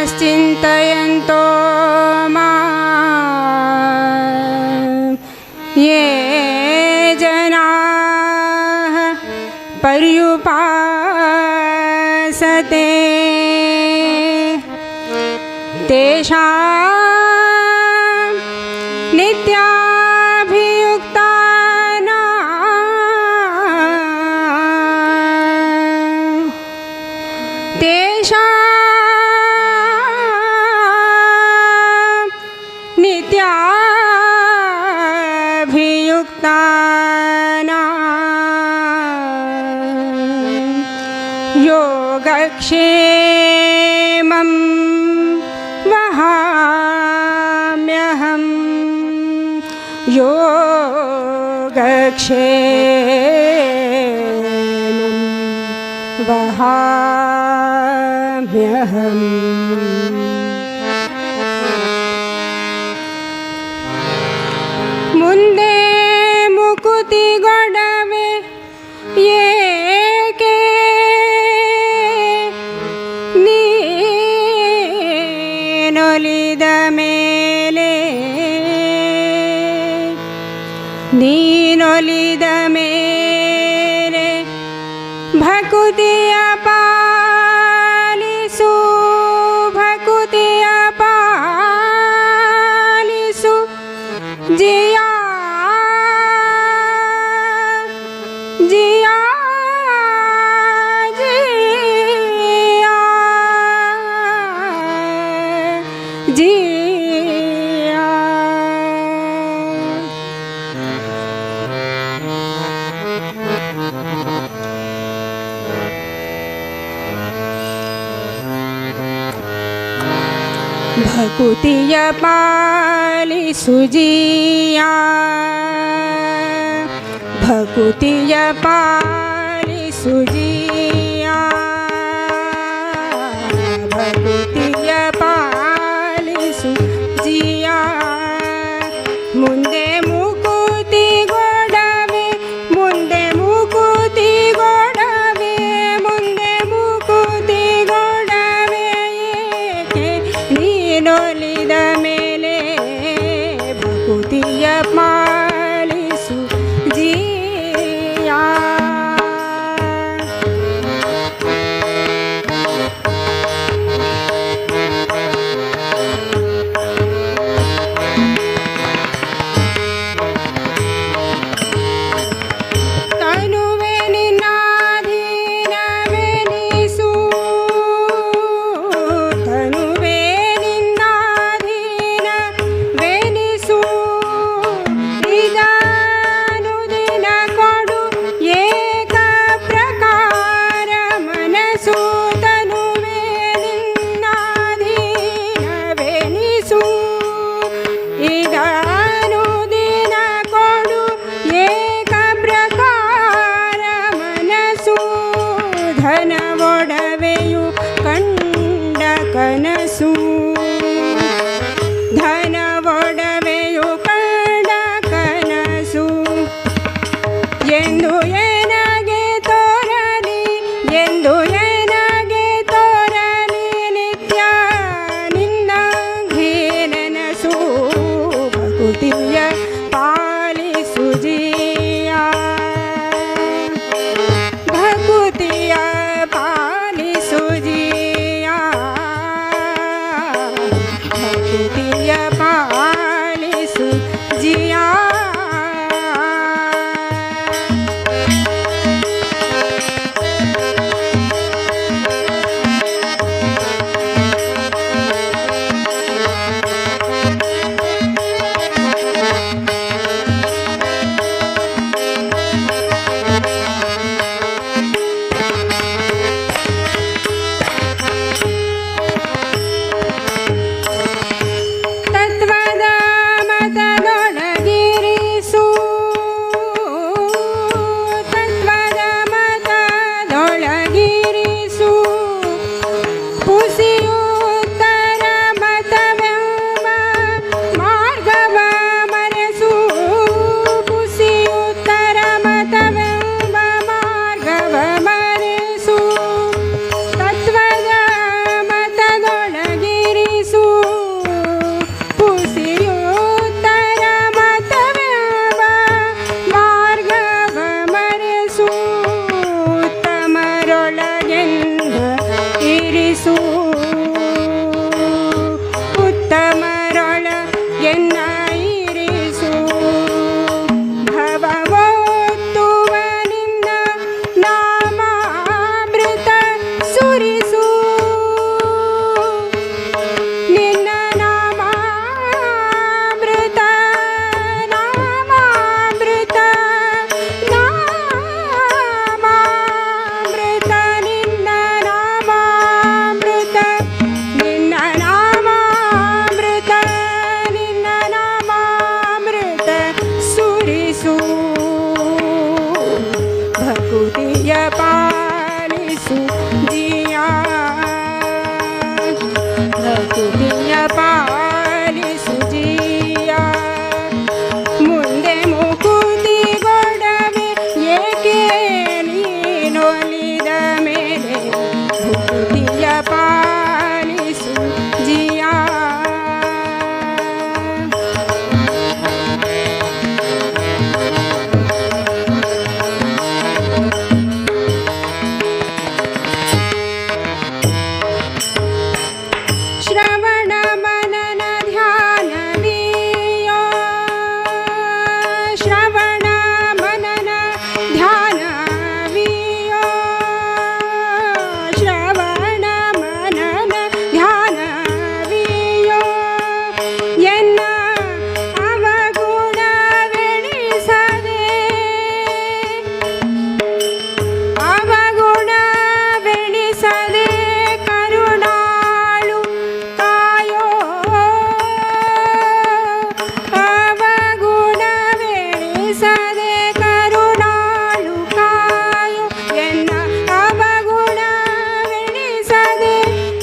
अनन्याश्चिन्तयन्तो मां ये जनाः पर्युपासते तेषां योगक्षेमं वहाम्यहं योगक्षेमं वहाम्यहम् ಮುಂದೆ ಮುಕುತಿಗೊಡವೆ ಏಕೆ ನೀನೊಲಿದ ಮೇಲೆ ಭಕುತಿಯ ಪಾಲಿಸು ಭಕುತಿಯ ಪಾಲಿಸು ಜಿಯಾ ಜಿಯಾ ಜಿಯಾ ಜಿಯಾ ಭಕುತಿಯ ಪಾಲಿಸು ಜಿಯಾ ಭಕುತಿಯ ಪಾಲಿಸು ಜಿಯಾ ಭಕುತಿಯ ಪಾಲಿಸು ಜಿಯಾ ಮುಂದೆ ಮುಕುತಿಗೊಡವೆ ಮುಂದೆ ಮುಕುತಿಗೊಡವೆ ಮುಂದೆ ಮುಕುತಿಗೊಡವೆ ಏಕೆ ನೀನೊಲಿದ ಮೇಲೆ ಭಕುತಿಯ ಪಾಲಿಸು ಜಿಯಾ ಎಂದು ಏನಗೆ ತೋರಲಿ ಎಂದು ಏನಗೆ ತೋರಲಿ ನಿತ್ಯ ನಿನ್ನ ಘೇನನಸು ಭಕುತಿಯ ಪಾಲಿಸು ಜಿಯ ಭಕುತಿಯ ಪಾಲಿಸು ಜಿಯ ಭಕುತಿಯ ಪಾಲಿಸು ಜಿಯ ತತ್ವದ ಮತದೊಳಗಿರಿಸು ತತ್ವದ ಮತದೊಳಗಿರಿಸು ಪುಸಿಯುತ್ತರ ಮತವೆಂಬ ಮಾರ್ಗವ ಮರೆಸು ಪುಸಿಯುತ್ತರ ಮತವೆಂಬ ಮಾರ್ಗವ ಮರೆಸು ತತ್ವದ ಮತದೊಳಗಿರಿಸು ಪುಸಿಯುತ್ತರ ಮತವೆಂಬ ಮಾರ್ಗವ ಮರೆಸು ಉತ್ತಮರೊಳಗೆಂದ ಇರಿಸು ಉತ್ತಮರೊಳಗೆನ್ನ ಇರಿಸು ಭವವೊತ್ತುವ ನಿನ್ನ ನಾಮಾಮೃತ ಸುರಿಸು ನಿನ್ನ ನಾಮಾಮೃತ ನಾಮಾಮೃತ ನಾಮಾಮೃತ ನಿನ್ನ ನಾಮಾಮೃತ ನಿನ್ನ ನಾಮಾಮೃತ ನಿನ್ನ ನಾಮಾಮೃತ ಸುರಿಸು ಭಕುತಿಯ ಪಾಲಿಸು ಜಿಯ ಭಕುತಿಯ ಪಾಲಿಸು ಜಿಯ ಮುಂದೆ ಮುಕುತಿ ಗೊಡವೆ ಏಕೆ ನೀನೊಲಿದ ಮೇಲೆ ಭಕುತಿಯ ಪಾಲಿಸು ಜಿಯ ಶ್ರವಣ ಮನನ ಧ್ಯಾನವಿಯೋ ಶ್ರವಣ ಮನನ ಧ್ಯಾನವಿಯೋ ಶ್ರವಣ ಮನನ ಧ್ಯಾನವಿಯೋ ಎನ್ನ ಅವಗುಣವೆಣಿಸದೆ ಅವಗುಣವೆಣಿಸದೆ ಕರುಣಾಳು ಕಾಯೋ ಅವಗುಣವೆಣಿಸದೆ ಕರುಣಾಳು ಕಾಯೋ ಎನ್ನ ಅವಗುಣವೆಣಿಸದೆ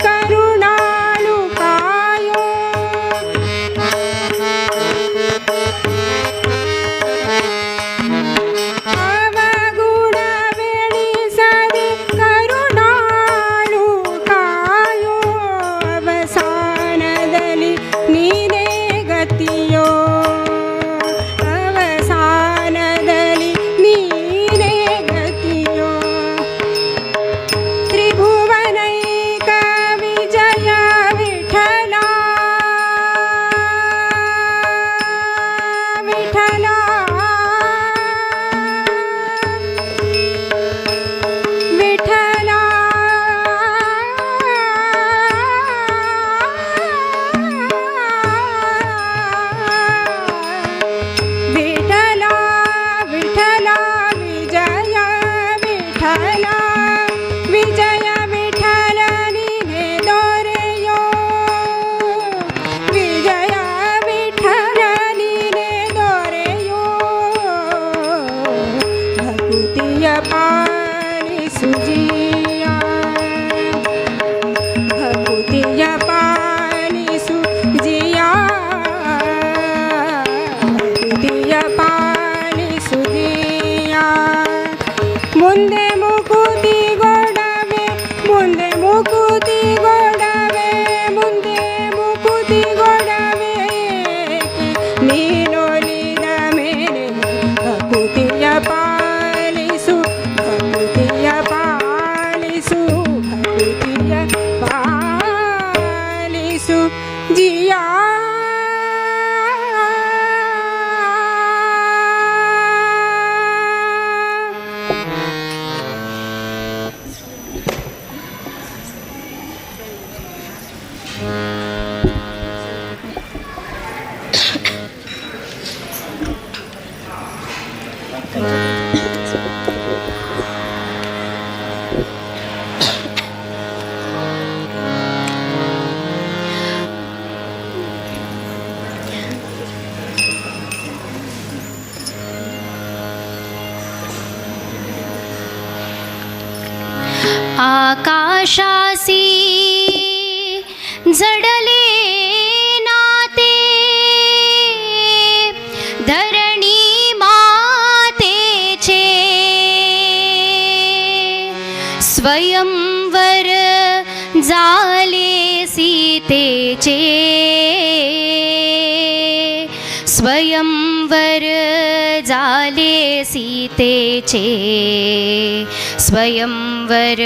ಕರುಣಾಳು ಕಾಯೋ ಅವಗುಣವೆಣಿಸದೆ ಕರುಣಾಳು ಕಾಯೋ ಅವಸಾನದಲ್ಲಿ ನೀನೇ ಗತಿಯೋ ಅವಸಾನದಲ್ಲಿ ನೀನೇ ಗತಿಯೋ ತ್ರಿಭುವನೈಕ ವಿಜಯ ವಿಠಲ ವಿಠಲ ವಿಠಲ ವಿಠಲ ವಿಠಲ ವಿಜಯ ವಿಠಲ ವಿಜಯ ವಿಠಲ ನೀನೆ ದೊರೆಯೋ ವಿಜಯ ವಿಠಲ ನೀನೆ ದೊರೆಯೋ ಭಕುತಿಯ ಪಾಲಿಸು ಜಿಯ ಭಕುತಿಯ ಪಾಲಿಸು ಜಿಯ ಭಕುತಿಯ ಪಾಲಿಸು ಜಿಯ ಮುಂದೆ ಮುಕುತಿ ಗೊಡವೆ ಮುಂದೆ ಮುಕುತಿ ಗೊಡವೆ ಮುಂದೆ ಮುಕುತಿ ಗೊಡವೆ ನೀನೊಲಿದ ಮೇಲೆ ಭಕುತಿಯ ಪಾಲಿಸು ಭಕುತಿಯ ಪಾಲಿಸು ಭಕುತಿಯ ಪಾಲಿಸು ಜಿಯಾ आकाशासी जडले नाते धरणी मातेचे स्वयंवर झाले सीतेचे स्वयंवर झाले सीतेचे स्वयंवर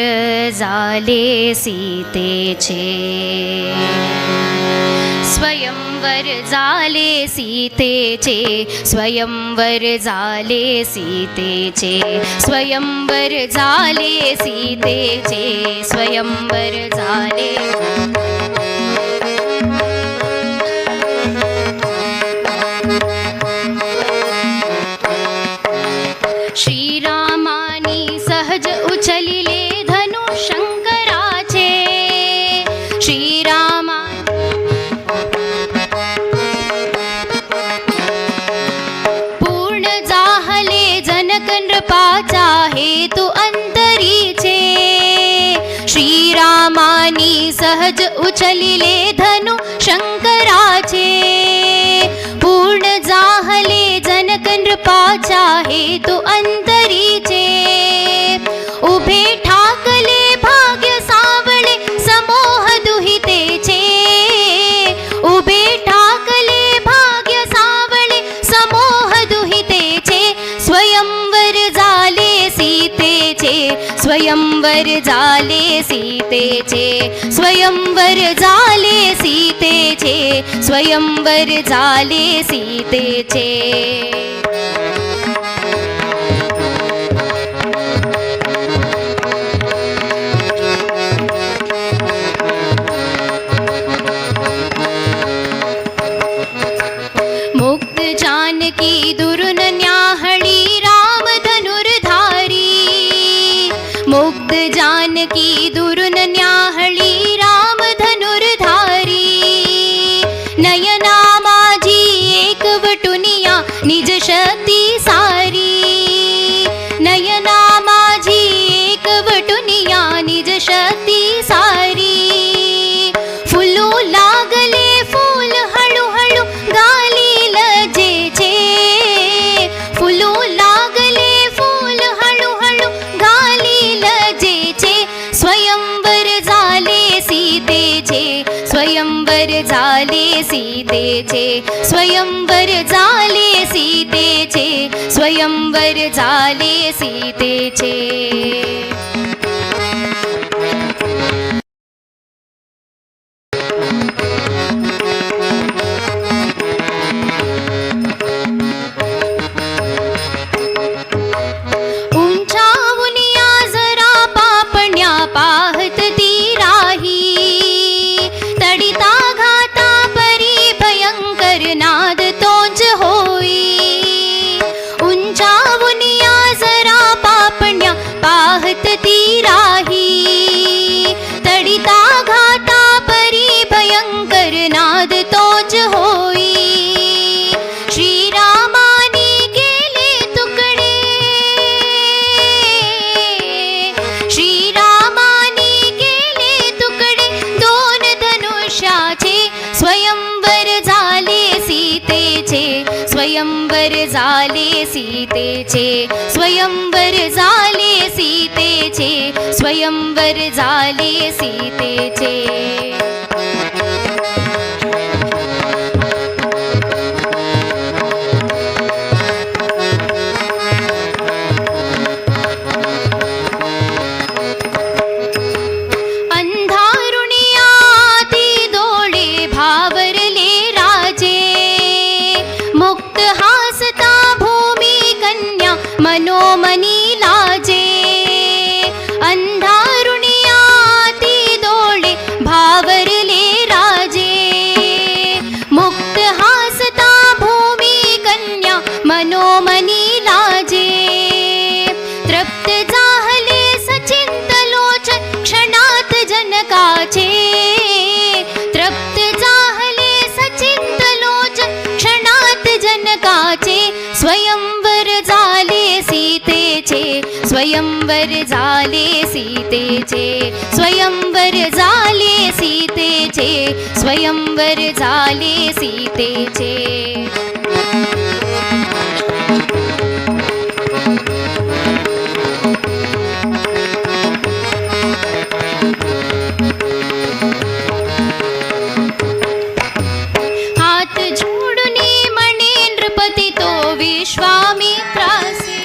झाले सीतेचे स्वयंवर झाले सीतेचे स्वयंवर झाले सीतेचे स्वयंवर झाले सीतेचे स्वयंवर झाले श्रीरामानी सहज उचलिले धनु शंकराचे श्रीरामा पूर्ण जाहले जनक नृपाचा हेतु अंतरीचे श्रीरामानी सहज उचलिले धनु शंकराचे पूर्ण जाहले जनक नृपाचा हेतु अंतरीचे उभे ठाकले भाग्य सावळे समोह दुहितेचे उभे ठाकले भाग्य सावळे समोह दुहितेचे स्वयंवर झाले सीतेचे स्वयंवर झाले सीतेचे स्वयंवर झाले सीतेचे स्वयंवर झाले सीतेचे मुक्त जानकी दुरुन न्याहळी राम धनुर्धारी मुक्त जानकी दुरुन न्याहळी राम धनुर्धारी नयना माझी एकवटुनिया निज शक्ती सारी नयना माझी एकवटुनिया निज शक्ती सारी फुलू लागले फूल हळूहळू गाली लजेचे फुलू लागले फूल हळूहळू गाली लजेचे स्वयंवर झाले सीतेचे स्वयंवर झाले सीतेचे स्वयंवर झाले सीतेचे स्वयंवर झाले सीतेचे पाहत ती राही तडिता घाता परी भयंकर नाद तोंच होई उंचावुनिया जरा पापण्या पाहत ती राही तडिता घाता परी भयंकर नाद तोंच होई श्रीरामानी गेले तुकडे श्रीरामानी गेले तुकडे दोन धनुष्याचे स्वयंवर झाले सीतेचे स्वयंवर झाले सीतेचे स्वयंवर झाले सीतेचे स्वयंवर झाले सीतेचे मनोमनी लाजे अंधारुणियाती डोळे भावरले राजे मुक्त हासता भूमी कन्या मनोमनी लाजे तृप्त जाहले सचिंत लोचन क्षणात जनकाचे तृप्त जाहले सचिंत लोचन क्षणात जनकाचे स्वयंवर झाले सीतेचे स्वयंवर झाले सीतेचे स्वयंवर झाले सीतेचे स्वयंवर झाले सीतेचे हात जोडुनी म्हणे नृपती तो विश्वामित्रासी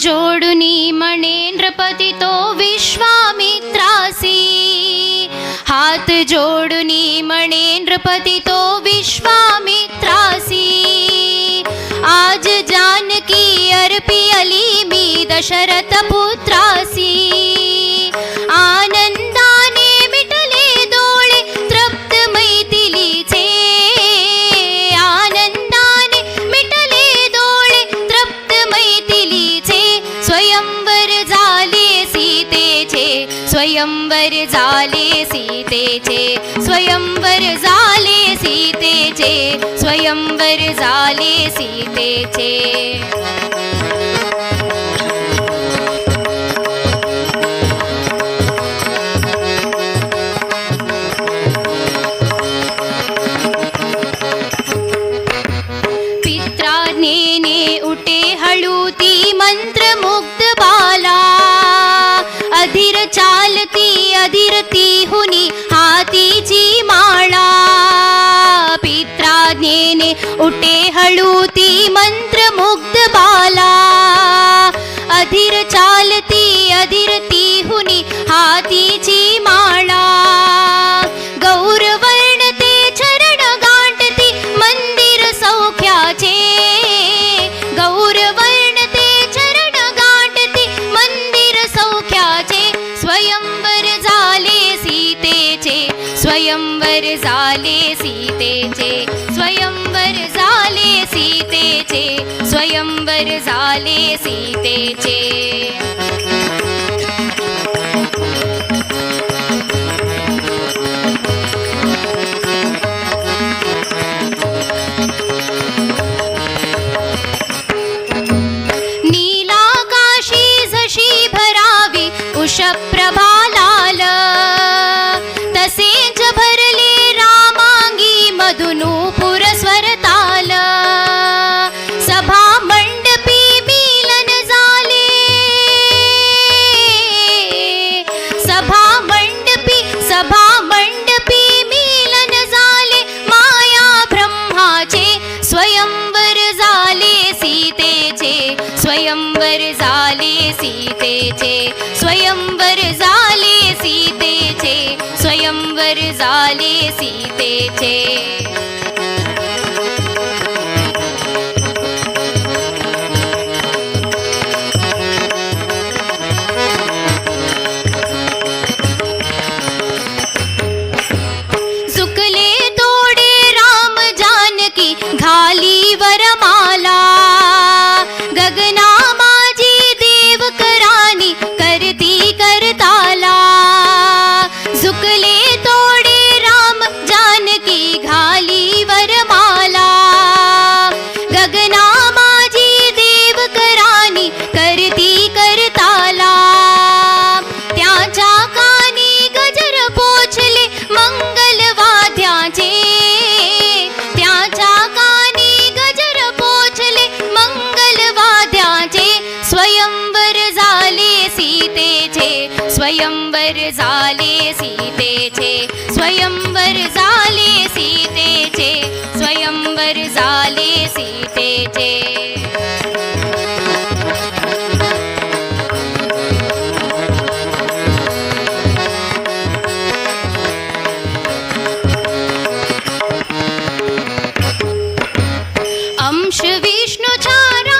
जोडुनी म्हणे नृपती तो विश्वामित्रासी, हात जोडुनी म्हणे नृपती तो विश्वामित्रासी. आज जानकी अर्पियली मी दशरथ पुत्रासी, आनंदाने मिटले डोळे तृप्त मैथिलीचे, आनंदाने मिटले डोळे तृप्त मैथिलीचे. स्वयंवर झाले सीतेचे, स्वयंवर झाले सीतेचे, स्वयंवर झाले सीतेचे. सीतेचे स्वयंवर झाले सीतेचे पित्राज्ञेने उठे हळूती मंत्रमुग्ध बाला अधीर चालती अधीरती हुनी हातीची माळा पित्राज्ञेने उठे हळूती मंत्रमुग्ध बाला अधीर चालती अधीरती हुनी हातीची माळा गौरवर्ण ते चरण गांठती मंदिर सौख्याचे गौरवर्ण ते चरण गांठती मंदिर सौख्याचे स्वयंवर झाले सीतेचे स्वयंवर झाले सीतेचे स्वयंवर झाले सीतेचे स्वयंवर झाले सीतेचे नीलाकाशी झशी भरावी उषप्रभालाल तसेच भरले रामांगी मधुनूपुर स्वरताल सभा मंडपी मिलन झाले सभा मंडपी मिलन झाले माया ब्रह्माचे स्वयंवर झाले सीतेचे स्वयंवर झाले सीतेचे स्वयंवर झाले सीतेचे स्वयंवर झाले सीतेचे सुकले तोडे राम जानकी घाली वरमाला गगना माझी देव करानी करती करताला झुकले तोडे राम जानकी घाली वरमाला गगना माझी देव करानी करती करताला त्याच्या कानी गजर पोचले मंगलवाद्याचे त्याच्या कानी गजर पोचले मंगलवाद्याचे स्वयंवर झाले सीतेचे स्वयंवर झाले सीतेचे स्वयंवर झाले सीतेचे स्वयंवर झाले सीतेचे अंश विष्णुचारा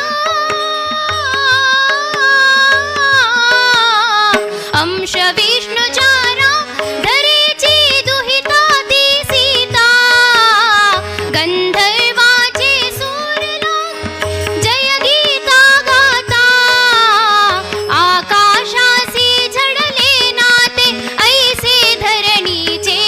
अंश विष्णुचारा धरेची दुहिता ती सीता गंधर्वाचे सूरला जय गीता गाता आकाशासी झडले नाते ऐसे धरणीचे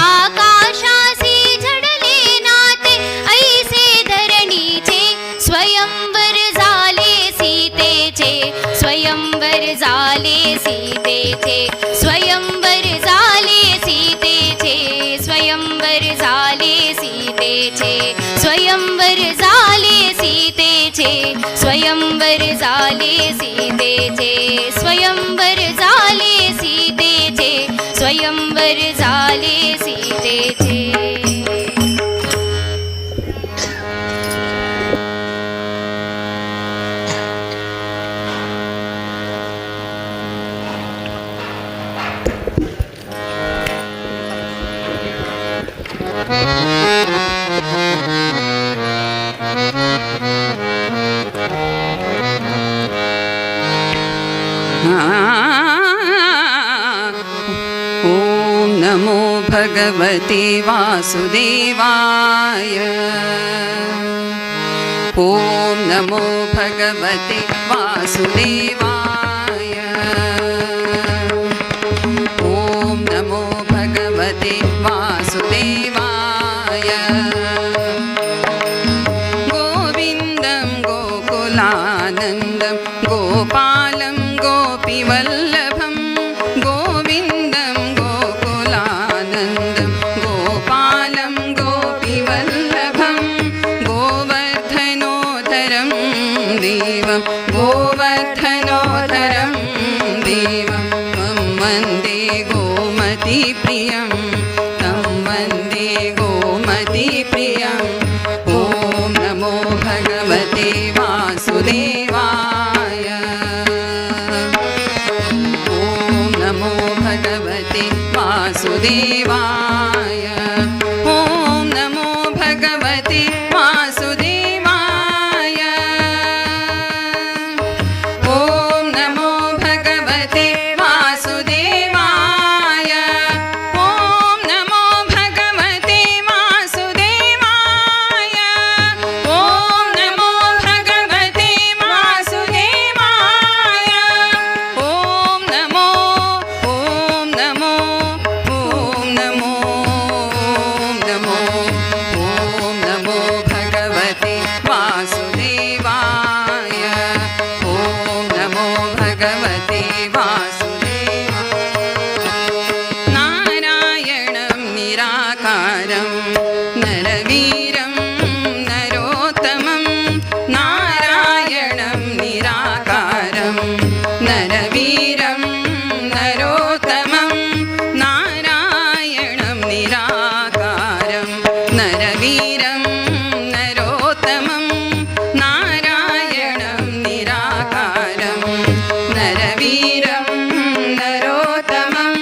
आकाशासी झडले नाते ऐसे धरणीचे स्वयंवर झाले सीतेचे स्वयंवर झाले सीतेचे स्वयंवर झाले सीतेचे स्वयंवर झाले सीतेचे स्वयंवर झाले सीतेचे स्वयंवर झाले सीतेचे स्वयंवर झाले सीतेचे स्वयंवर झाले सीतेचे ॐ नमो भगवते वासुदेवाय ॐ नमो भगवते वासुदेवाय ॐ नमो भगवते वासुदेवाय वासुदेवं तं वन्दे गोमतीप्रियं तं वन्दे गोमतीप्रियम् ॐ नमो भगवते वासुदेवाय ॐ नमो भगवते वासुदेवाय ॐ नमो भगवते वासुदेवाय ॐ नमो भगवते वासुदेवाय ॐ नमो भगवते वासुदेवाय ॐ नमो भगवते वासुदेवाय ॐ नमो भगवते वासुदेवाय ॐ नमो भगवते वासुदेवाय नारायणं निराकारं नरवीरं नरोत्तमं नारायणं निराकारं नरवीरं नरोत्तमं नारायणं निराकारं नरवीरं नरोत्तमं नारायणं निराकारं नरवीरं नरोत्तमं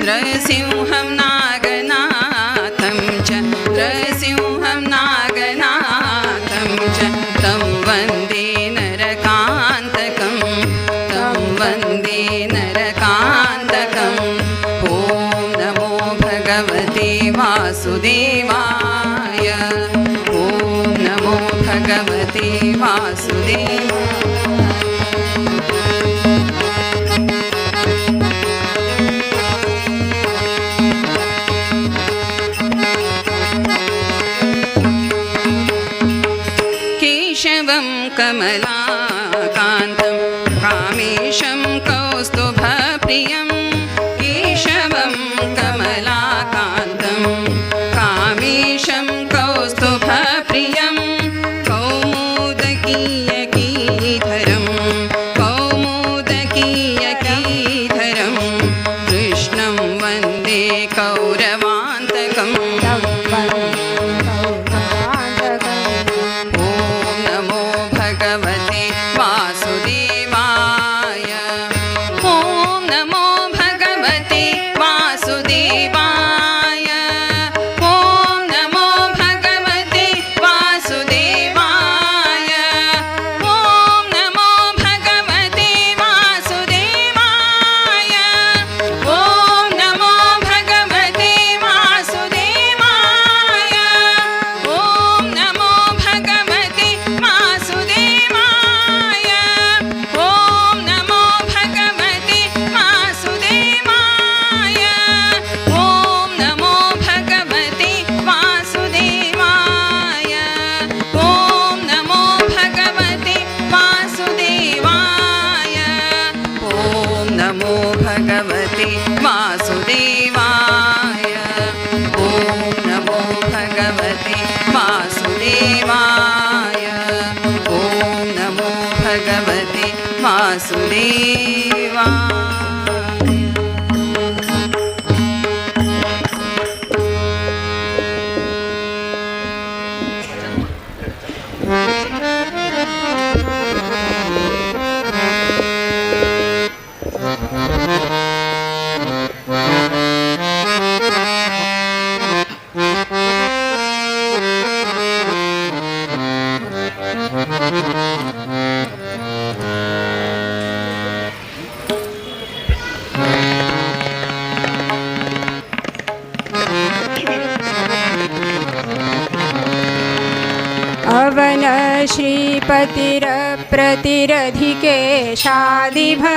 नृसिंहं नागनाथं च नृसिंहं नागनाथं च तं वन्दे नरकान्तकं तं वन्दे नरकान्तकम् ॐ नमो भगवते वासुदेवाय ॐ नमो भगवते वासुदेवाय केशवं कमलाकान्तं कामेशं कौस्तुभप्रियं केशवं कमलाकान्तं कामेशं कौस्तुभप्रियं कौमुदकीयकीधरं कौमुदकीयकीधरं कृष्णं वन्दे कौरवान्तकम् भगवते वासुदेवाय ॐ नमो भगवते वासुदेवाय ॐ नमो भगवते वासुदेवाय ॐ नमो भगवते वासुदेवाय ॐ नमो भगवते वासुदेवाय ॐ नमो भगवते वासुदेवाय ॐ नमो भगवते वासुदेवाय ॐ नमो भगवते वासुदेवाय ॐ नमो भगवते वासुदेवाय ॐ नमो भगवते वासुदेवाय ॐ नमो भगवते वासुदेवाय ॐ नमो भगवते वासुदेवाय अवन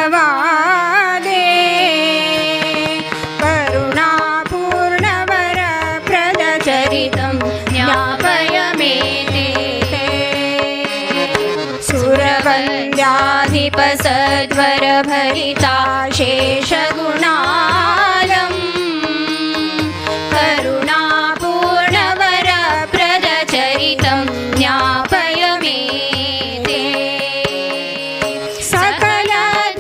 श्रीपतिरप्रतिरधिकेशादिभवादे करुणापूर्णवरप्रदचरितं ज्ञापय मे ते सुरवन्द्याधिपसद्वरभरिता शेषगुणालम् करुणापूर्णवरप्रदचरितं ज्ञापय मे ते सकलध्वान्तविनाशनं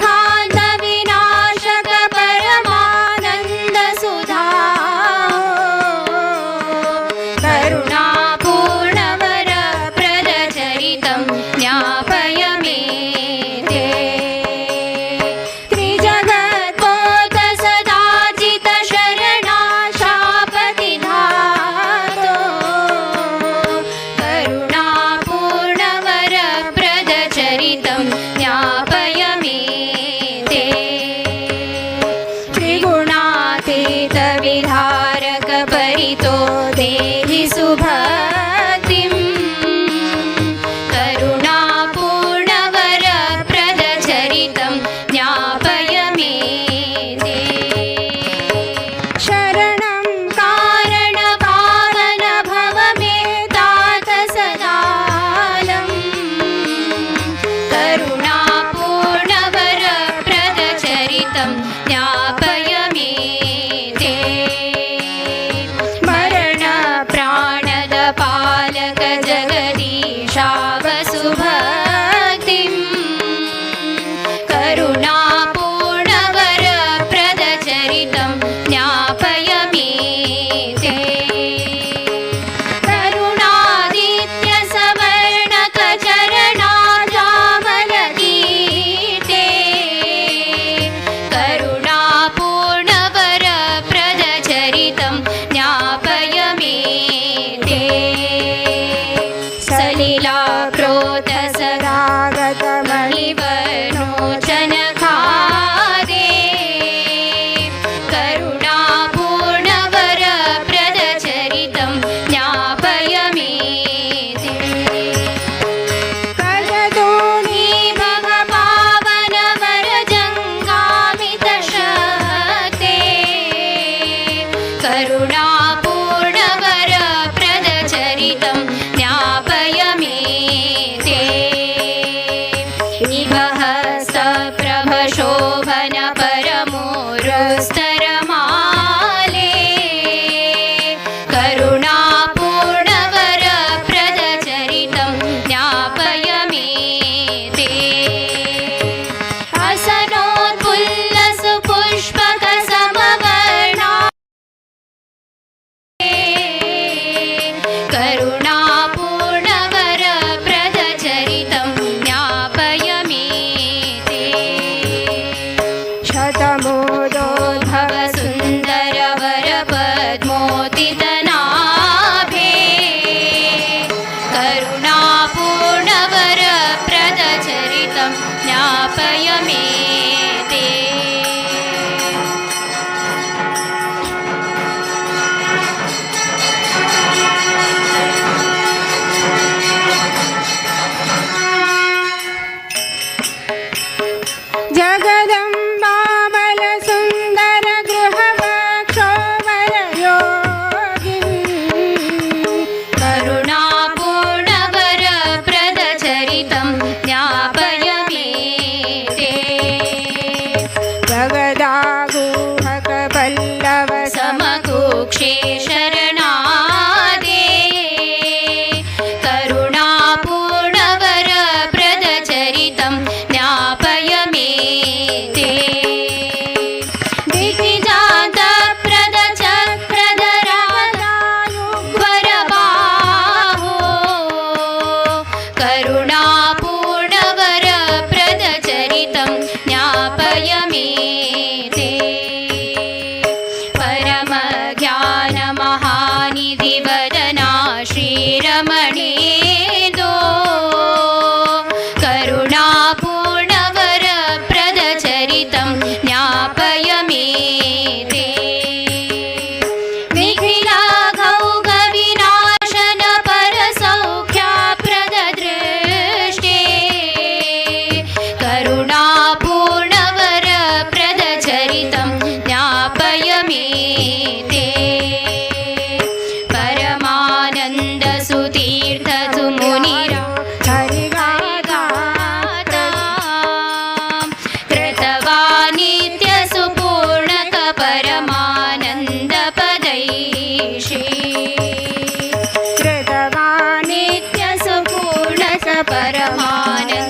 करुणापूर्णवरप्रदचरितं ज्ञापय मे ते शतमोदोद्भव सुन्दरवरपद्मोदितनाभे करुणापूर्णवरप्रदचरितं ज्ञापय मे ते जगदम्बामल सुन्दर गृहवक्षोवरयोगिनी करुणापूर्णवरप्रदचरितं ज्ञापय मे ते जगदागूहकपल्लव समकुक्षे शरणादे करुणापूर्णवरप्रदचरितं ज्ञापय मे ते दिग्विजान्तप्रदचक्रधरायुग्वरबाहो करुणापूर्णवरप्रदचरितं ज्ञापय मे ते परमज्ञानमहानिधिवदना श्रीरमणेन्दो करुणापूर्णवरप्रदचरितं ज्ञापय मे ते निखिलघौघविनाशन परसौख्यप्रददृष्टे करुणापूर्णवरप्रदचरितं ज्ञापय मे ते परमानन्दसुतीर्थसुमुनिरा कृतवानित्यसुपूर्णक परमानन्दपदैषी नित्यसुपूर्णक परमानन्दपदैषी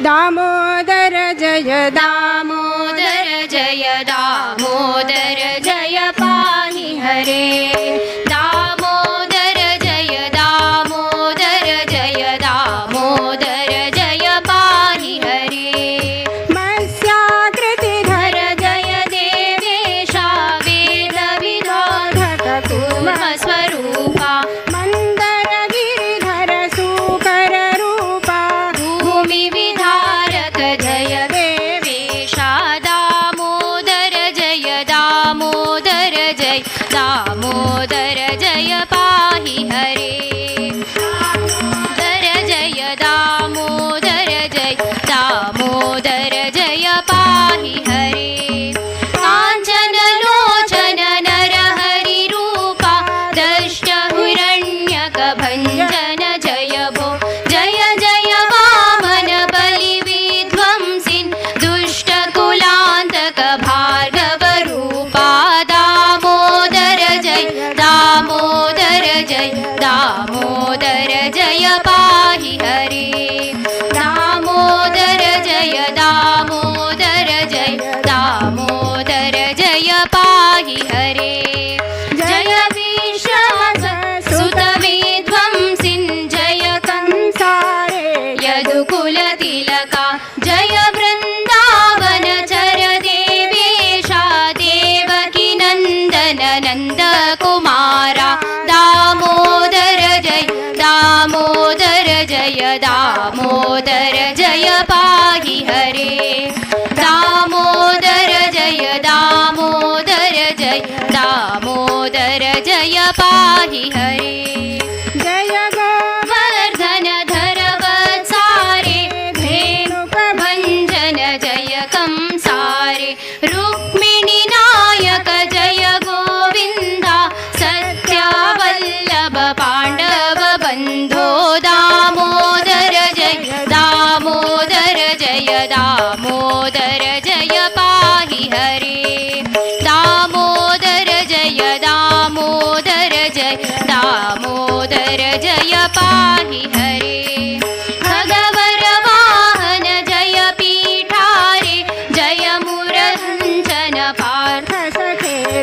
दामोदर जय दामोदर जय दामोदर जय पाहि हरे दामोदर जय दामोदर जय दामोदर जय पाहि हरे मत्स्याकृतिधर जय देवेशा वेदविधाधक कूर्मस्वरूपा मन्दरगिरिधर सूकररूपा भूमिविधारक जय देवेशा दामोदर जय दामोदर जय दामोदर जय पाहि हरे दामोदर जय दामोदर जय दामोदर जय पाहि हरे काञ्चनलोचन नरहरिरूपा दष्टहिरण्यकभञ्जन जय भो जय जय वामन बलिविध्वंसिन् दुष्टकुलान्तक भार्गवरूपा दामोदर जय दामोदर जय दामोदर जय पाहि हरे दामोदर जय दामोदर जय दामोदर जय पाहि हरे जय विश्वाससुतविध्वंसिन् जय कंसारे यदुकुलतिलका जय वृन्दावनचर देवेशा देवकी नन्दन नन्दकुमारा दामोदर जय दामोदर जय दामोदर जय पाहि हरे दामोदर जय दामोदर जय दामोदर जय पाहि हरे जय वर्धनधर वत्सारे धेनुकभञ्जन जय कंसारे रुक्मिणी नायक जय गोविन्दा सत्यावल्लभ पाण्डव बन्धो दामोदर जय दामोदर जय दामोदर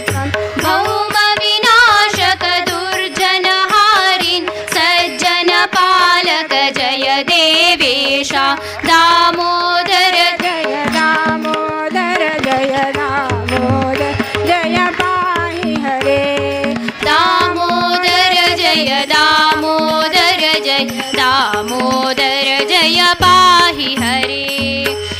त्वं भौमविनाशक दुर्जनहारिन् सज्जनपालक जय देवेशा दामोदर जय दामोदर जय दामोदर जय पाहि हरे दामोदर जय दामोदर जय दामोदर जय पाहि हरे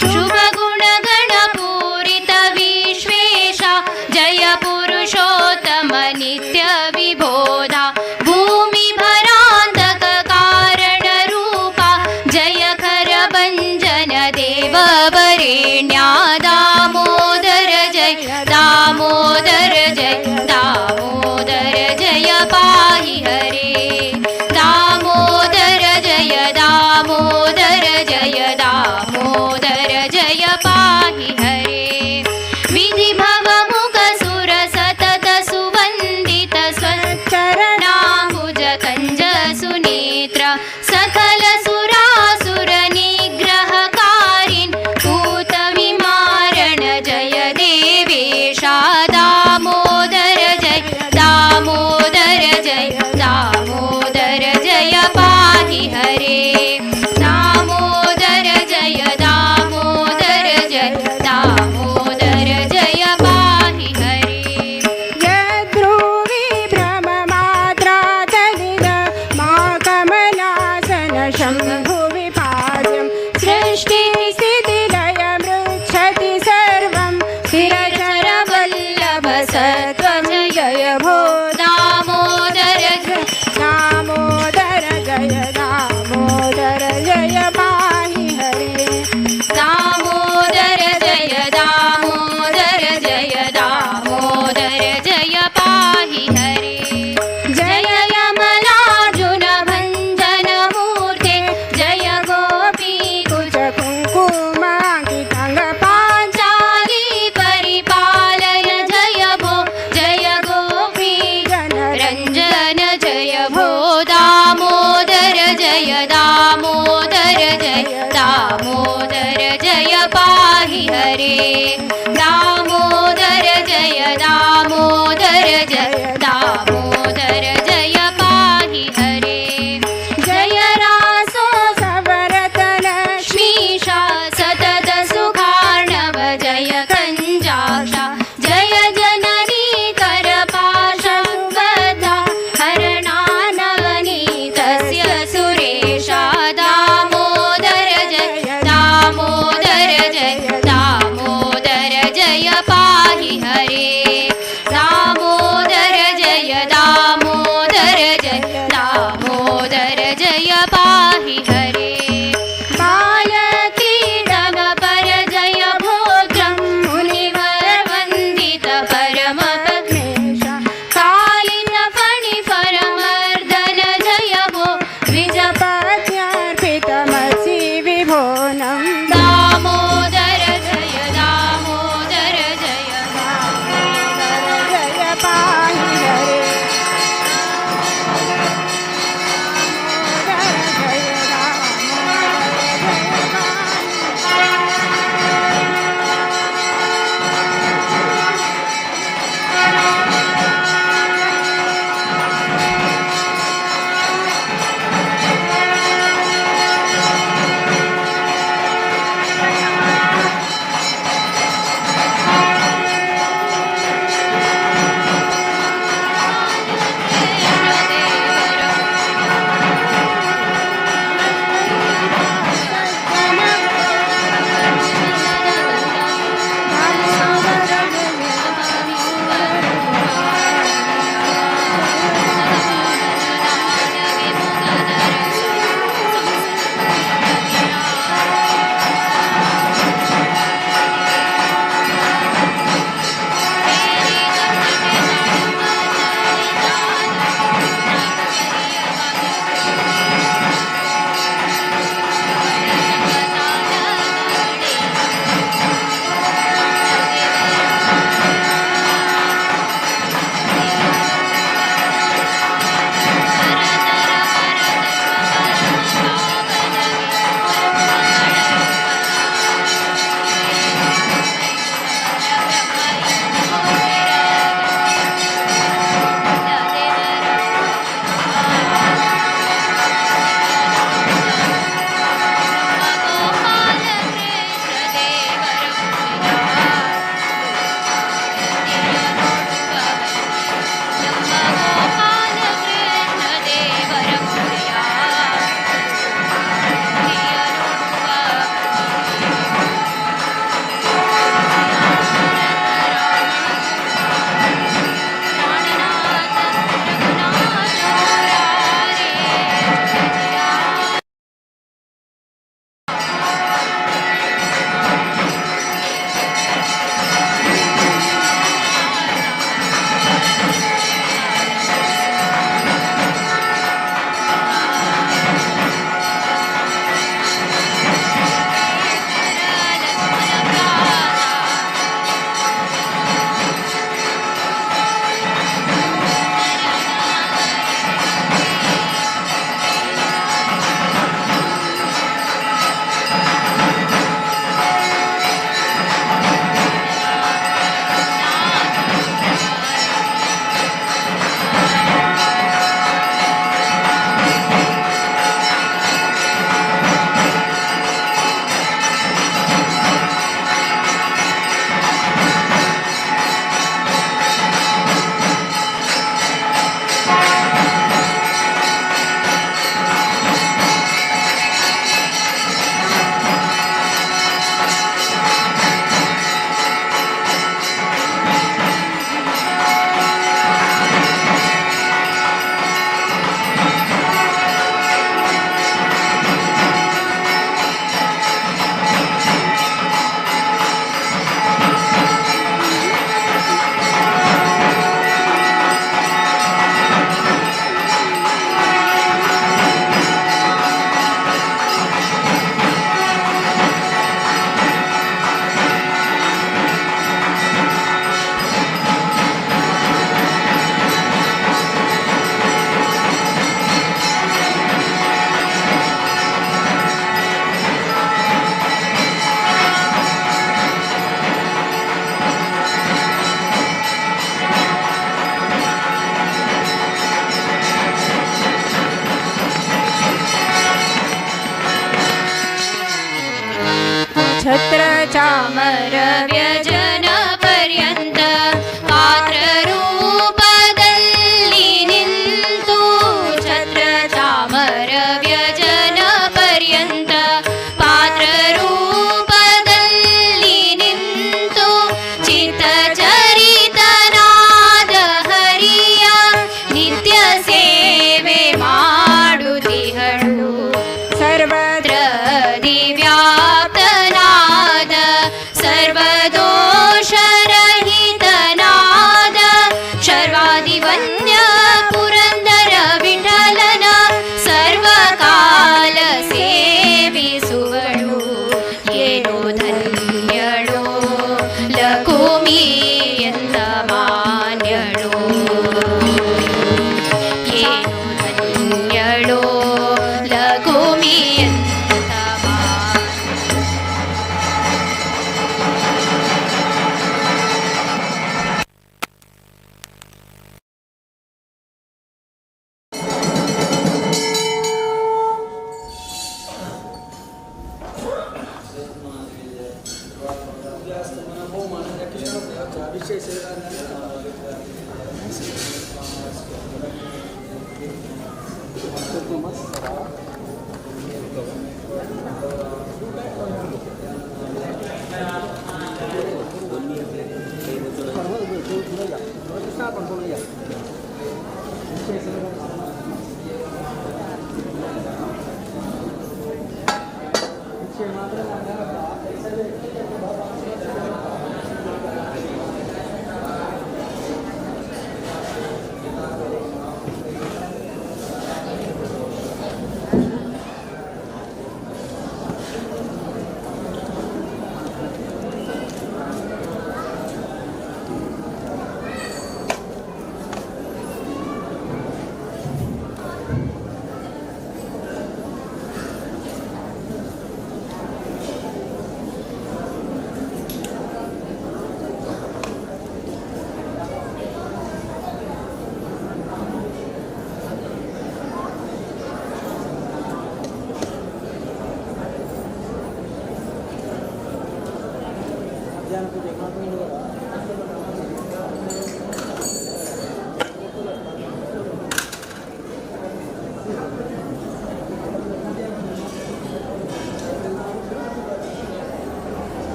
शुभ गुण गण पूरित विश्वेशा जय पुरुषोत्तम नित्य विबोधा भूमि भरान्तक कारण रूपा जय कर भञ्जन देव वरेण्या दामोदर जय दामोदर जय दामोदर जय पाहि हरे दामोदर जय दामोदर जय दामोदर जय पाहि हरे विधि भव मुख सुर सतत सुवन्दित स्वचरणाम्बुज कञ्ज सुनेत्र सकल सुरासुर निग्रहकारिन् भूत विमारण जय देवेशा दामोदर जय दामोदर जय दामोदर जय पाहि हरे दामोदर जय दामोदर जय दामोदर जय पाहि हरे यद्रुवि भ्रममात्रातलिद मा कमलासन शम्भुविपाद्यं सृष्टिस्थितिलय मृच्छति सर्वं स्थिरचरवल्लभ सत्वं जय भो दामोदर दामोदर जय दामोदर जय पाहि हरे दामोदर जय दामोदर जय दामोदर जय पाहि हरे जय यमलार्जुन भञ्जन मूर्ते जय गोपी कुज कुङ्कुमाङ्किताङ्गपा पाञ्चाली परिपालय जय भो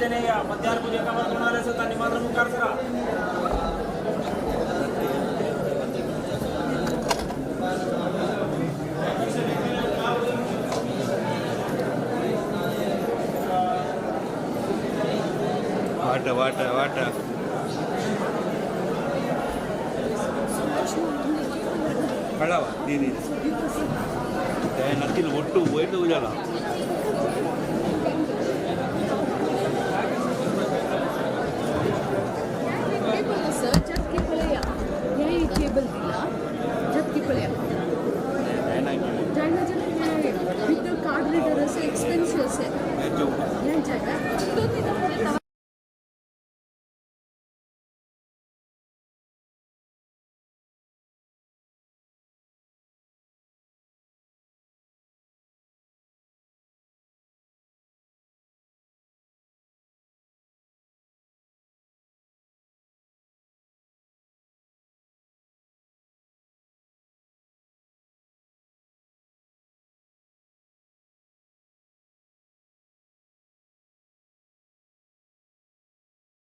ಆಂಜನೇಯ ಮಧ್ಯಾಹ್ನ ಪೂಜೆ ಕಮಲ ಸುತ್ತ ನಿಮ್ಮ ಮುಖಾಂತರ ವಾಟ ಕಳವ ನೀನು ನತ್ತಿನ ಒಟ್ಟು ಒಯ್ದು ಉಜಾಲ सर जब की पड़ेगा यही केबल दिया जब की पड़ेगा जाना विद कार्ड रीडर से एक्सपेंसिव से